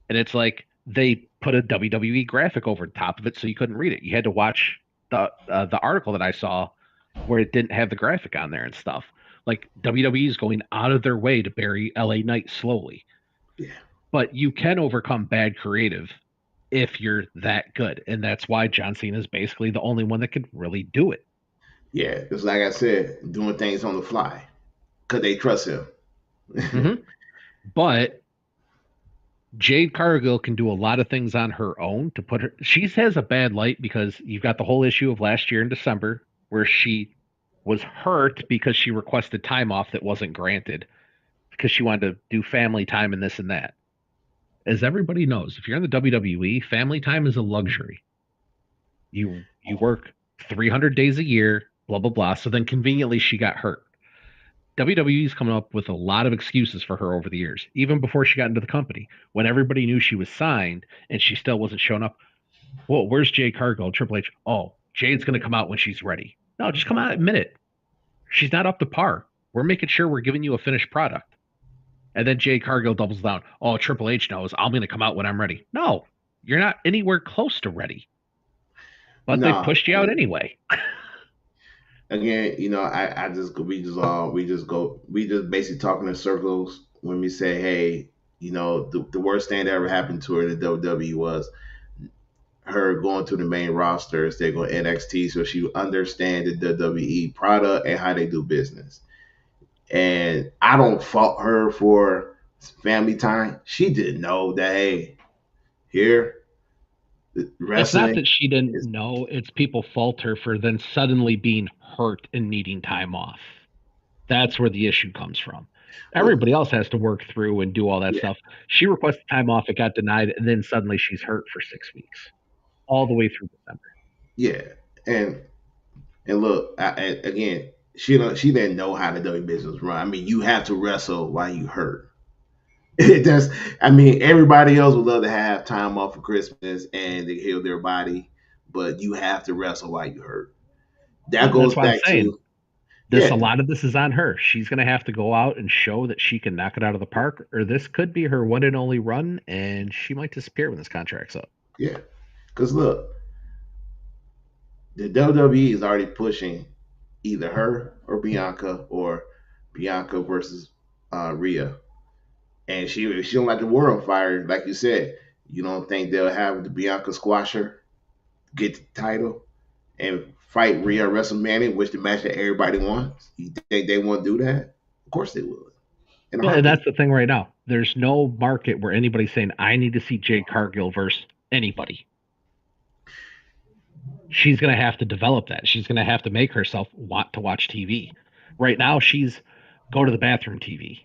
And it's like they put a WWE graphic over the top of it so you couldn't read it. You had to watch the article that I saw where it didn't have the graphic on there and stuff. Like WWE is going out of their way to bury LA Knight slowly. Yeah, But you can overcome bad creative if you're that good. And that's why John Cena is basically the only one that could really do it. yeah. It's like I said, doing things on the fly. because they trust him. Mm-hmm. But Jade Cargill can do a lot of things on her own to put her. She has a bad light because you've got the whole issue of last year in December where she was hurt because she requested time off that wasn't granted because she wanted to do family time and this and that. As everybody knows, if you're in the WWE, family time is a luxury. You work 300 days a year, blah blah blah. So then conveniently she got hurt. WWE's coming up with a lot of excuses for her over the years, even before she got into the company. When everybody knew she was signed and she still wasn't showing up, well, where's Jade Cargill? Triple H, oh, Jade's going to come out when she's ready. No, just come out and admit it. She's not up to par. We're making sure we're giving you a finished product. And then Jade Cargill doubles down. Oh, Triple H knows I'm going to come out when I'm ready. No, you're not anywhere close to ready. But they pushed you out anyway. Again, we just basically talking in circles when we say, hey, the worst thing that ever happened to her in the WWE was her going to the main roster instead of going NXT, so she would understand the WWE product and how they do business. And I don't fault her for family time. She didn't know that, hey, here, wrestling. It's not that she didn't know. It's people fault her for then suddenly being hurt and needing time off. That's where the issue comes from. Everybody else has to work through and do all that stuff. She requested time off, it got denied, and then suddenly she's hurt for 6 weeks, all the way through December. Yeah, and look, again, she didn't know how the WWE business run. I mean, you have to wrestle while you hurt. Everybody else would love to have time off for Christmas and they heal their body, but you have to wrestle while you hurt. That goes back to a lot of this is on her. She's going to have to go out and show that she can knock it out of the park, or this could be her one and only run, and she might disappear when this contract's up. Yeah, because look, the WWE is already pushing either her or Bianca versus Rhea. And she don't like the world on fire, like you said. You don't think they'll have the Bianca squasher get the title and fight Rhea WrestleMania, which the match that everybody wants? You think they won't do that? Of course they would. Well, and that's the thing right now. There's no market where anybody's saying, I need to see Jade Cargill versus anybody. She's going to have to develop that. She's going to have to make herself want to watch TV. Right now, she's go to the bathroom TV.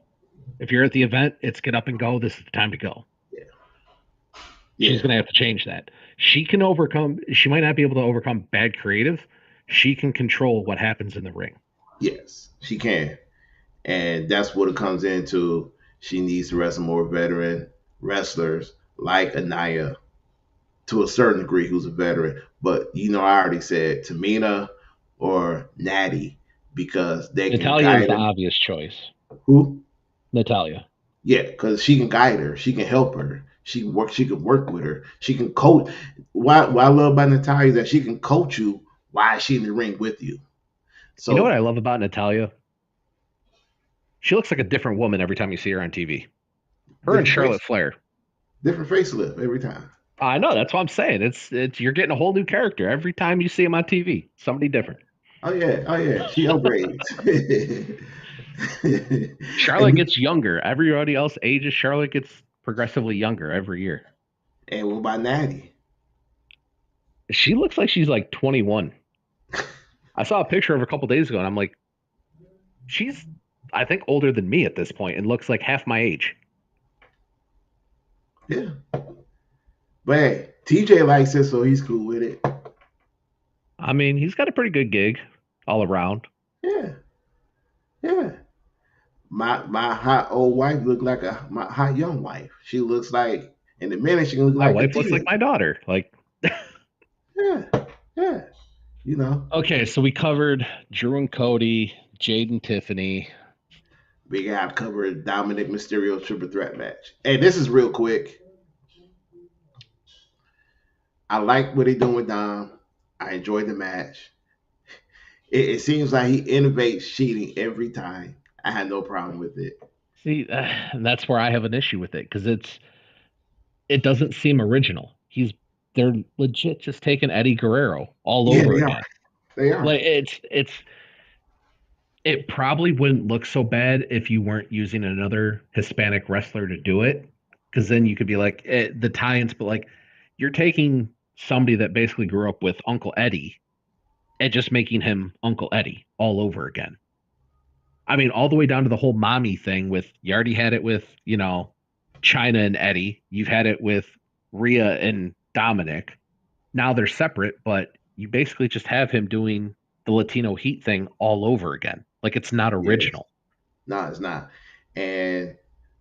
If you're at the event, it's get up and go. This is the time to go. Yeah. She's going to have to change that. She might not be able to overcome bad creative. She can control what happens in the ring. Yes, she can. And that's what it comes into. She needs to wrestle more veteran wrestlers like Anaya to a certain degree, who's a veteran. But, I already said Tamina or Natty, because they can guide her. Natalya is the obvious choice. Who? Natalya. Yeah, because she can guide her. She can help her. She can work with her. She can coach. What I love about Natalya is that she can coach you while she's in the ring with you. So, you know what I love about Natalya? She looks like a different woman every time you see her on TV. Her and Charlotte Flair. Different facelift every time. I know. That's what I'm saying. It's you're getting a whole new character every time you see him on TV. Somebody different. Oh yeah. She upgrades. Charlotte gets younger. Everybody else ages. Charlotte gets progressively younger every year. And what about Natty? She looks like she's like 21. I saw a picture of her a couple days ago, and I'm like, she's, I think, older than me at this point and looks like half my age. Yeah. But hey, TJ likes it, so he's cool with it. I mean, he's got a pretty good gig all around. Yeah. My hot old wife looked like my hot young wife. She looks like, in a minute, she can look like my wife looks like my daughter. Like, yeah. Okay, so we covered Drew and Cody, Jade and Tiffany. We got covered Dominic Mysterio triple threat match. Hey, this is real quick. I like what they're doing with Dom. I enjoyed the match. It seems like he innovates cheating every time. I had no problem with it. See, that's where I have an issue with it, because it doesn't seem original. They're legit just taking Eddie Guerrero all over again. They are. Like it's It probably wouldn't look so bad if you weren't using another Hispanic wrestler to do it, because then you could be like the tie-ins, but like you're taking somebody that basically grew up with Uncle Eddie and just making him Uncle Eddie all over again. I mean, all the way down to the whole mommy thing with you already had it with, China and Eddie. You've had it with Rhea and Dominic. Now they're separate, but you basically just have him doing the Latino Heat thing all over again. Like it's not Yes. original. No, it's not. And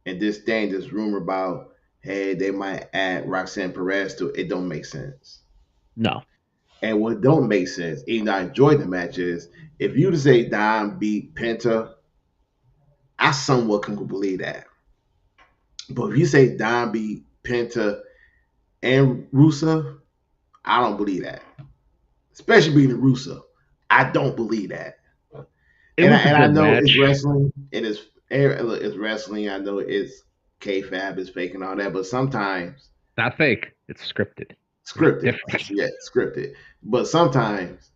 this thing, this rumor about, hey, they might add Roxanne Perez to it, don't make sense. No. And what don't make sense, even though I enjoyed the matches, if you to say Dom beat Penta, I somewhat can believe that. But if you say Dom beat Penta and Rusev, I don't believe that. Especially being Rusev, I don't believe that. It And was a I good know it's match. wrestling. It's wrestling. I know it's kayfabe, it's fake and all that. But sometimes Not fake. It's scripted. There's a scripted, difference. yeah, scripted. But sometimes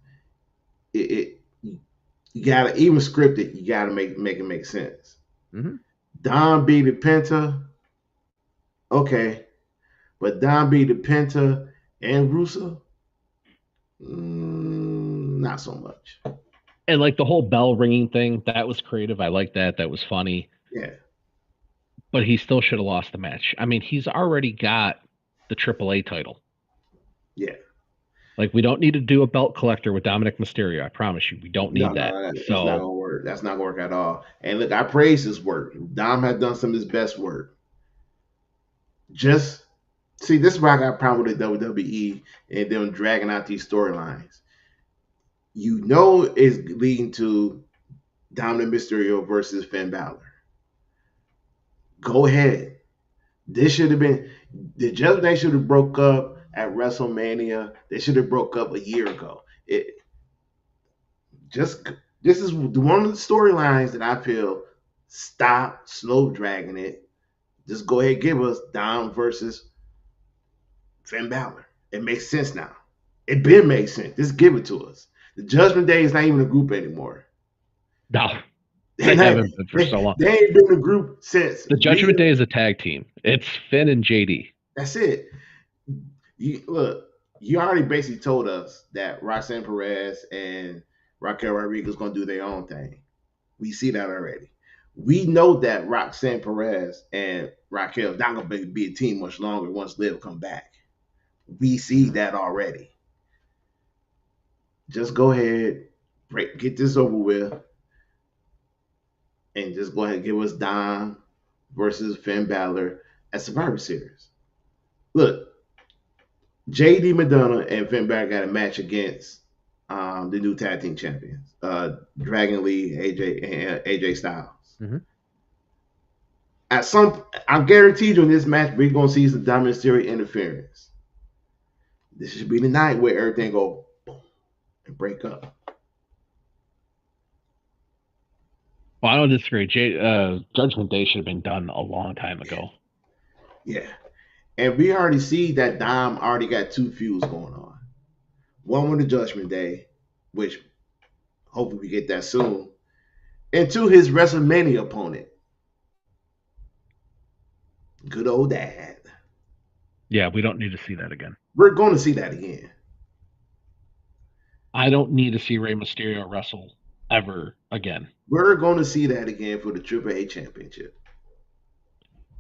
it you gotta even scripted. You gotta make it make sense. Mm-hmm. Don B the Penta, okay, but Don B the Penta and Russo, not so much. And like the whole bell ringing thing, that was creative. I like that. That was funny. Yeah, But he still should have lost the match. I mean, he's already got the AAA title. yeah. Like, we don't need to do a belt collector with Dominic Mysterio. I promise you, we don't No, need no, that. no, it's not So, gonna work. That's not gonna work at all. And look, I praise his work. Dom had done some of his best work. Just see, this is where I got a problem with the WWE and them dragging out these storylines. You know, it's leading to Dominic Mysterio versus Finn Balor. Go ahead. This should have been the Judgment Day should have broke up at WrestleMania. They should have broke up a year ago. It just this is one of the storylines that I feel stop slow dragging it. Just go ahead, give us Dom versus Finn Balor. It makes sense now. It been makes sense. Just give it to us. The Judgment Day is not even a group anymore. no, They, they not, haven't been for so long. they ain't been a group since The Rhea. Judgment Day is a tag team. It's Finn and JD. That's it. You look. You already basically told us that Roxanne Perez and Raquel Rodriguez going to do their own thing. We see that already. We know that Roxanne Perez and Raquel not going to be a team much longer once Liv come back. We see that already. Just go ahead, get this over with, and just go ahead and give us Dom versus Finn Balor at Survivor Series. Look, JD McDonough and Finn Balor got a match against the new tag team champions, Dragon Lee, AJ Styles. Mm-hmm. I guarantee you in this match, we're gonna see some Dominic Mysterio interference. This should be the night where everything go boom and break up. Well, I don't disagree. Judgment Day should have been done a long time ago. Yeah, and we already see that Dom already got two feuds going on. One with the Judgment Day, which hopefully we get that soon, and two his WrestleMania opponent, good old dad. Yeah, we don't need to see that again. We're going to see that again. I don't need to see Rey Mysterio wrestle ever again. We're going to see that again for the Triple A Championship.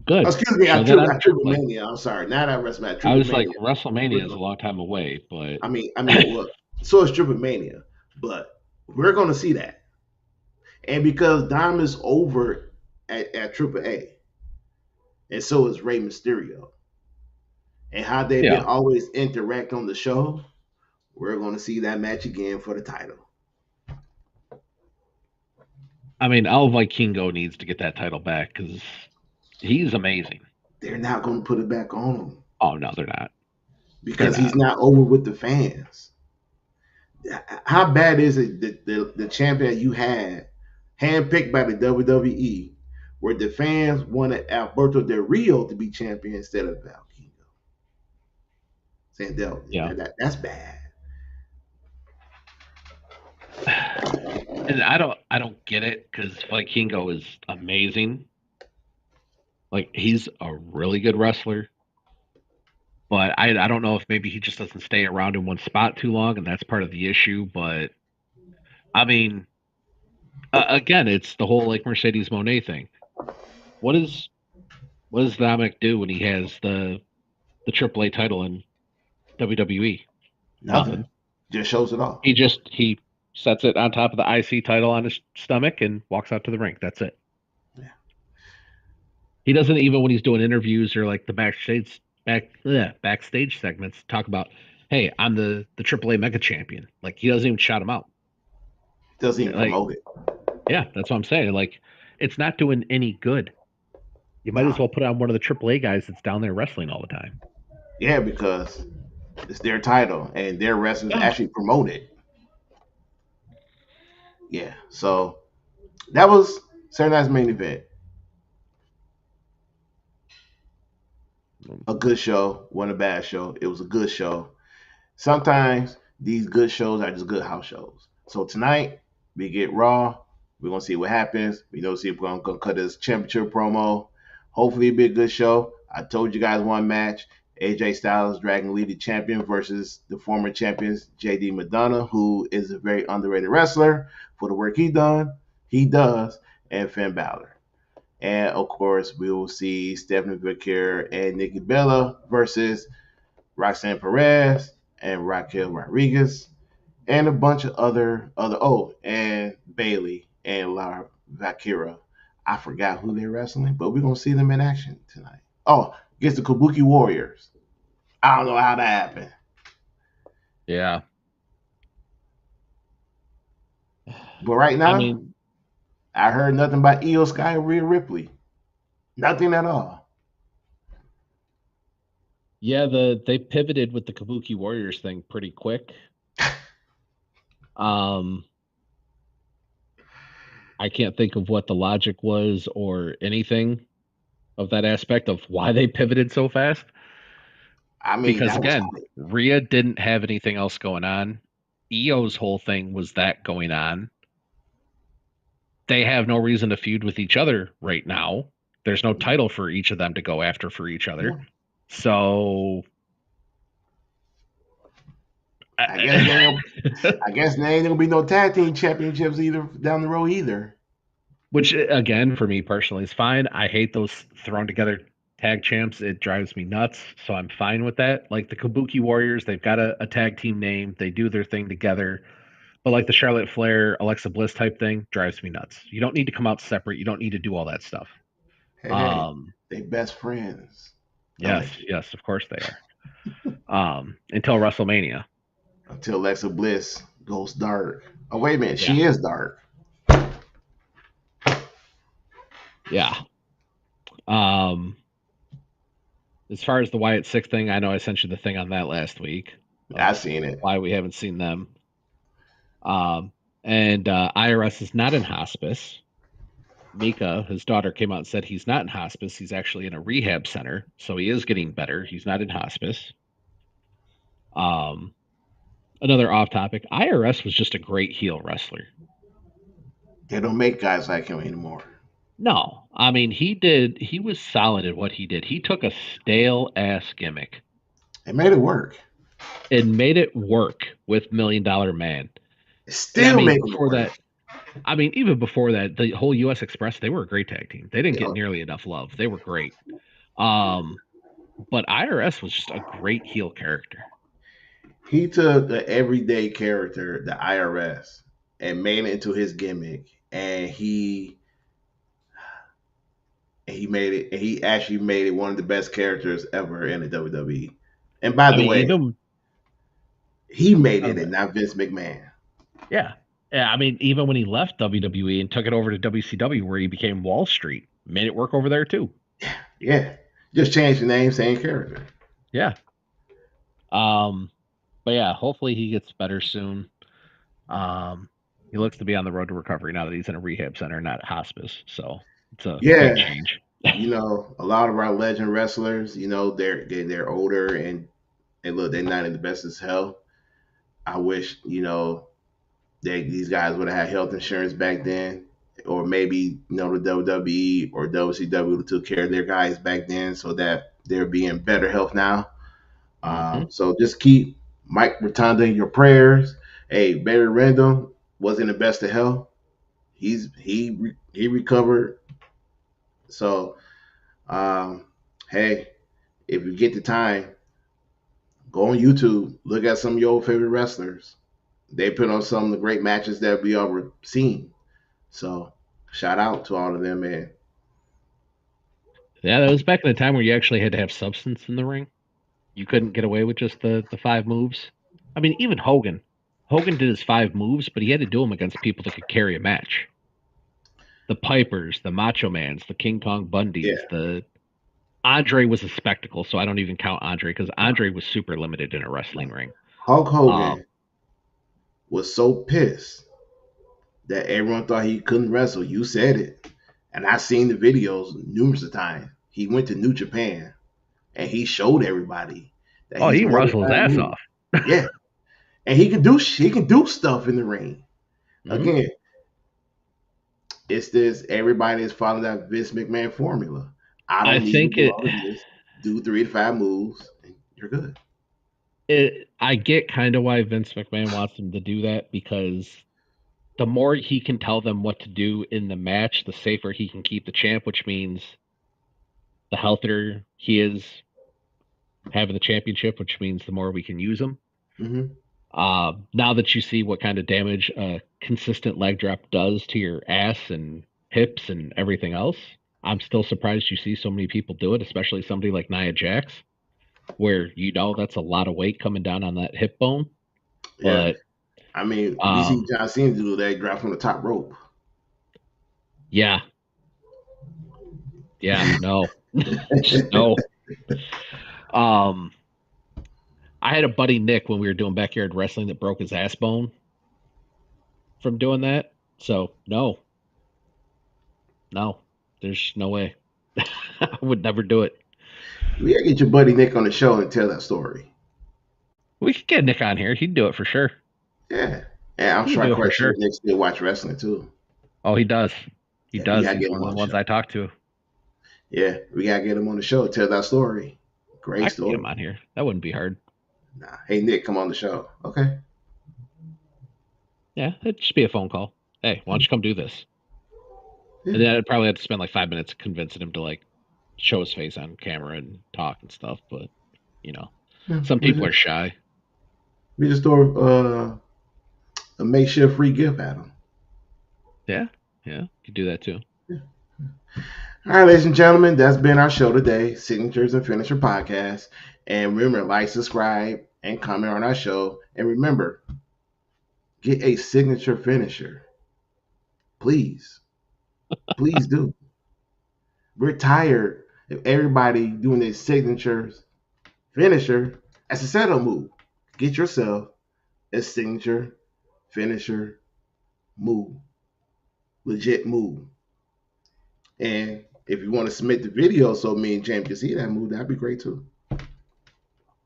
Oh, Good. excuse me, Show at that on Triple AAA. Mania. I'm sorry, not at WrestleMania. I Triple was like, Mania. WrestleMania is a long time away, but Well, so is Triple Mania, but we're going to see that, and because Dom is over at Triple A, and so is Rey Mysterio, and how they've been yeah. always interact on the show, we're going to see that match again for the title. I mean, El Vikingo needs to get that title back because he's amazing. They're not going to put it back on him Oh no, they're not. because he's not over with the fans. How bad is it that the champion you had, handpicked by the WWE, where the fans wanted Alberto Del Rio to be champion instead of Valkyrie? Sandel, Yeah. that's bad. And I don't get it because Vikingo is amazing. Like he's a really good wrestler, but I don't know if maybe he just doesn't stay around in one spot too long, and that's part of the issue. But I mean, again, it's the whole like Mercedes Monet thing. What is what does Dominic do when he has the AAA title in WWE? Nothing. Nothing. Just shows it off. He sets it on top of the IC title on his stomach and walks out to the ring. That's it. Yeah. He doesn't even when he's doing interviews or like the backstage segments talk about, hey, I'm the AAA Mega Champion. Like he doesn't even shout him out. Doesn't even Like promote it. yeah, that's what I'm saying. Like it's not doing any good. You might as Nah. well put on one of the AAA guys that's down there wrestling all the time. Yeah, because it's their title and their wrestlers Yeah. actually promote it. Yeah. So that was Saturday Night's main event. A good show, wasn't a bad show. It was a good show. Sometimes these good shows are just good house shows. So tonight we get Raw. We're gonna see what happens. We know see if we're gonna cut this championship promo. Hopefully it'll be a good show. I told you guys one match. AJ Styles, Dragon Lee, the champion, versus the former champions JD Madonna, who is a very underrated wrestler for the work he does, and Finn Balor. And of course, we will see Stephanie Bakir and Nikki Bella versus Roxanne Perez and Raquel Rodriguez and a bunch of and Bailey and Lara Vakira. I forgot who they're wrestling, but we're gonna see them in action tonight. Oh, against the Kabuki Warriors. I don't know how that happened. Yeah. But right I now, mean, I heard nothing about Io Sky or Rhea Ripley. Nothing at all. yeah, they pivoted with the Kabuki Warriors thing pretty quick. Um I can't think of what the logic was or anything of that aspect of why they pivoted so fast. I mean, Because that was again, Rhea didn't have anything else going on. Io's whole thing was that going on. They have no reason to feud with each other right now. There's no title for each of them to go after for each other. So I guess there ain't gonna be no tag team championships either down the road either. which again for me personally is fine. I hate those thrown together tag champs. It drives me nuts. So I'm fine with that. Like the Kabuki Warriors, they've got a tag team name. They do their thing together. But like the Charlotte Flair, Alexa Bliss type thing drives me nuts. You don't need to come out separate. You don't need to do all that stuff. Hey, they best friends. Yes, of course they are. Until WrestleMania. Until Alexa Bliss goes dark. Oh wait a minute, she is dark. Yeah. As far as the Wyatt Six thing, I know I sent you the thing on that last week. I've seen it. Why we haven't seen them. And IRS is not in hospice. Mika, his daughter, came out and said he's not in hospice. He's actually in a rehab center, so he is getting better. He's not in hospice. Another off topic. IRS was just a great heel wrestler. They don't make guys like him anymore. No, I mean he was solid at what he did. He took a stale ass gimmick They made it work. and made it work with $1 Million Man. Still making it work. That, I mean, even before that, the whole US Express, they were a great tag team. They didn't get nearly enough love. They were great. But IRS was just a great heel character. He took the everyday character, the IRS, and made it into his gimmick, and he made it. He actually made it one of the best characters ever in the WWE. And by the way, he made it, and not Vince McMahon. Yeah. Yeah, I mean, even when he left WWE and took it over to WCW, where he became Wall Street, made it work over there too. Yeah, just changed the name, same character. Yeah. But yeah, hopefully he gets better soon. He looks to be on the road to recovery now that he's in a rehab center, not hospice. So it's a big change. You know, a lot of our legend wrestlers, you know, they're older and look, they're not in the best of health. I wish, you know, these guys would have had health insurance back then, or maybe the WWE or WCW took care of their guys back then, so that they're be in better health now. Hmm. So just keep Mike Rotunda in your prayers. Hey, Barry Randall was in the best of health. He recovered. So um, hey, if you get the time, go on YouTube, look at some of your old favorite wrestlers. They put on some of the great matches that we ever seen. So shout out to all of them, man. Yeah, that was back in the time where you actually had to have substance in the ring. You couldn't get away with just the five moves. I mean, even Hogan. Hogan did his five moves, but he had to do them against people that could carry a match. The Pipers, the Macho Mans, the King Kong Yeah, Bundys, the Andre was a spectacle, so I don't even count Andre because Andre was super limited in a wrestling ring. Hulk Um, Hogan was so pissed that everyone thought he couldn't wrestle. You said it, and I've seen the videos numerous of times. He went to New Japan and he showed everybody that oh, he's he can more than wrestle his five ass moves. off. Yeah, and he can do stuff in the ring. Hmm. Again, it's this everybody is following that Vince McMahon formula. I I don't need to think do all of this. Do 3 to 5 moves, and you're good. I get kind of why Vince McMahon wants him to do that because the more he can tell them what to do in the match, the safer he can keep the champ, which means the healthier he is having the championship, which means the more we can use him. Hmm. Now that you see what kind of damage a consistent leg drop does to your ass and hips and everything else, I'm still surprised you see so many people do it, especially somebody like Nia Jax, where that's a lot of weight coming down on that hip bone. Yeah, But I mean, we see um, John Cena do that drop from the top rope. yeah, yeah, no, just no. Um, I had a buddy Nick when we were doing backyard wrestling that broke his ass bone from doing that. So no, there's no way. I would never do it. We gotta get your buddy Nick on the show and tell that story. We could get Nick on here. He'd do it for sure. Yeah, and I'm He'd sure, do it for quite sure sure. Nick still watch wrestling too. Oh, he does. He Yeah, we does. gotta He's get one him of on the the ones show. I talk to. Yeah, we gotta get him on the show. Tell that story. Great I could get him story. on here. That wouldn't be hard. Nah, hey Nick, come on the show. Okay. Yeah, it'd just be a phone call. Hey, why don't you come do this? Yeah. And then I'd probably have to spend like 5 minutes convincing him to like show his face on camera and talk and stuff. But you know, Yeah. some people are shy. We just throw a makeshift free gift at him. Yeah, yeah, could do that too. Yeah. All right, ladies and gentlemen, that's been our show today, Signatures and Finisher Podcast. And remember, like, subscribe, and comment on our show. And remember, get a signature finisher. Please. Please do. We're tired of everybody doing their signatures finisher as a setup move. Get yourself a signature finisher move. Legit move. And if you want to submit the video so me and James can see that move, that'd be great too.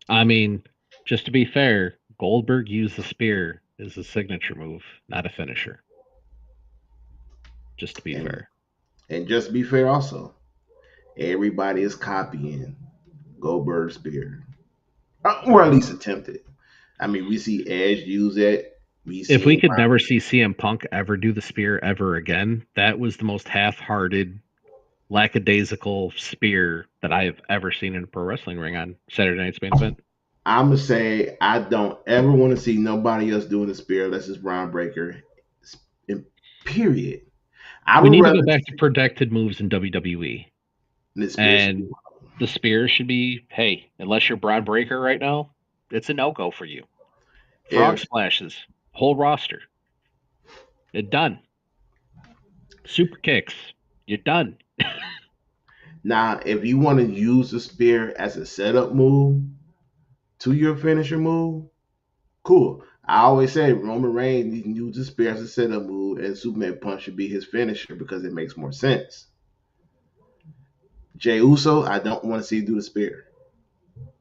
I mean, just to be fair, Goldberg used the spear as a signature move, not a finisher. Just to be And fair. and just to be fair also, everybody is copying Goldberg's spear. Or at least attempted. I mean, we see Edge use it. We If see we him. could never see CM Punk ever do the spear ever again, that was the most half-hearted, lackadaisical spear that I have ever seen in a pro wrestling ring on Saturday Night's Main Event. I'm gonna say I don't ever want to see nobody else doing the spear unless it's Braun Breaker. Period. I We would need to rather go back to see protected moves in WWE. the spear should be And the spear should be, hey, unless you're Braun Breaker right now, it's a no-go for you. Frog if splashes, whole roster. You're done. Super kicks, you're done. now if you want to use the spear as a setup move to your finisher move, cool. I always say Roman Reigns you can use the spear as a setup move, and Superman Punch should be his finisher because it makes more sense. Jey Uso, I don't want to see do the spear.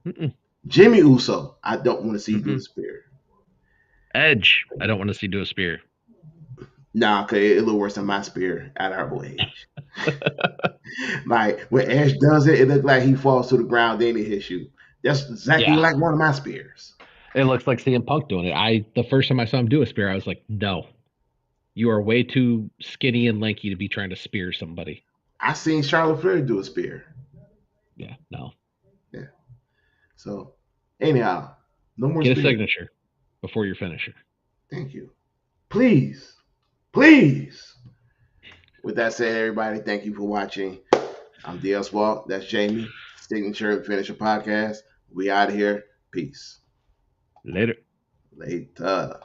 Mm-mm, Jimmy Uso, I don't want to see do the mm-mm. spear. Edge, I don't want to see do a spear. Nah, cause it look worse than my spear at our old age. Like when Edge does it, it looks like he falls to the ground, then he hits you. That's exactly Yeah, like one of my spears. it looks like CM Punk doing it. The first time I saw him do a spear, I was like, no, you are way too skinny and lanky to be trying to spear somebody. I seen Charlotte Flair do a spear. Yeah, no. Yeah. So anyhow, no more Get a spears. signature before your finisher. Thank you. Please, please. With that said, everybody, thank you for watching. I'm DL Swalt. That's Jamie. Signature and Finisher Podcast. We out of here. Peace. Later. Later.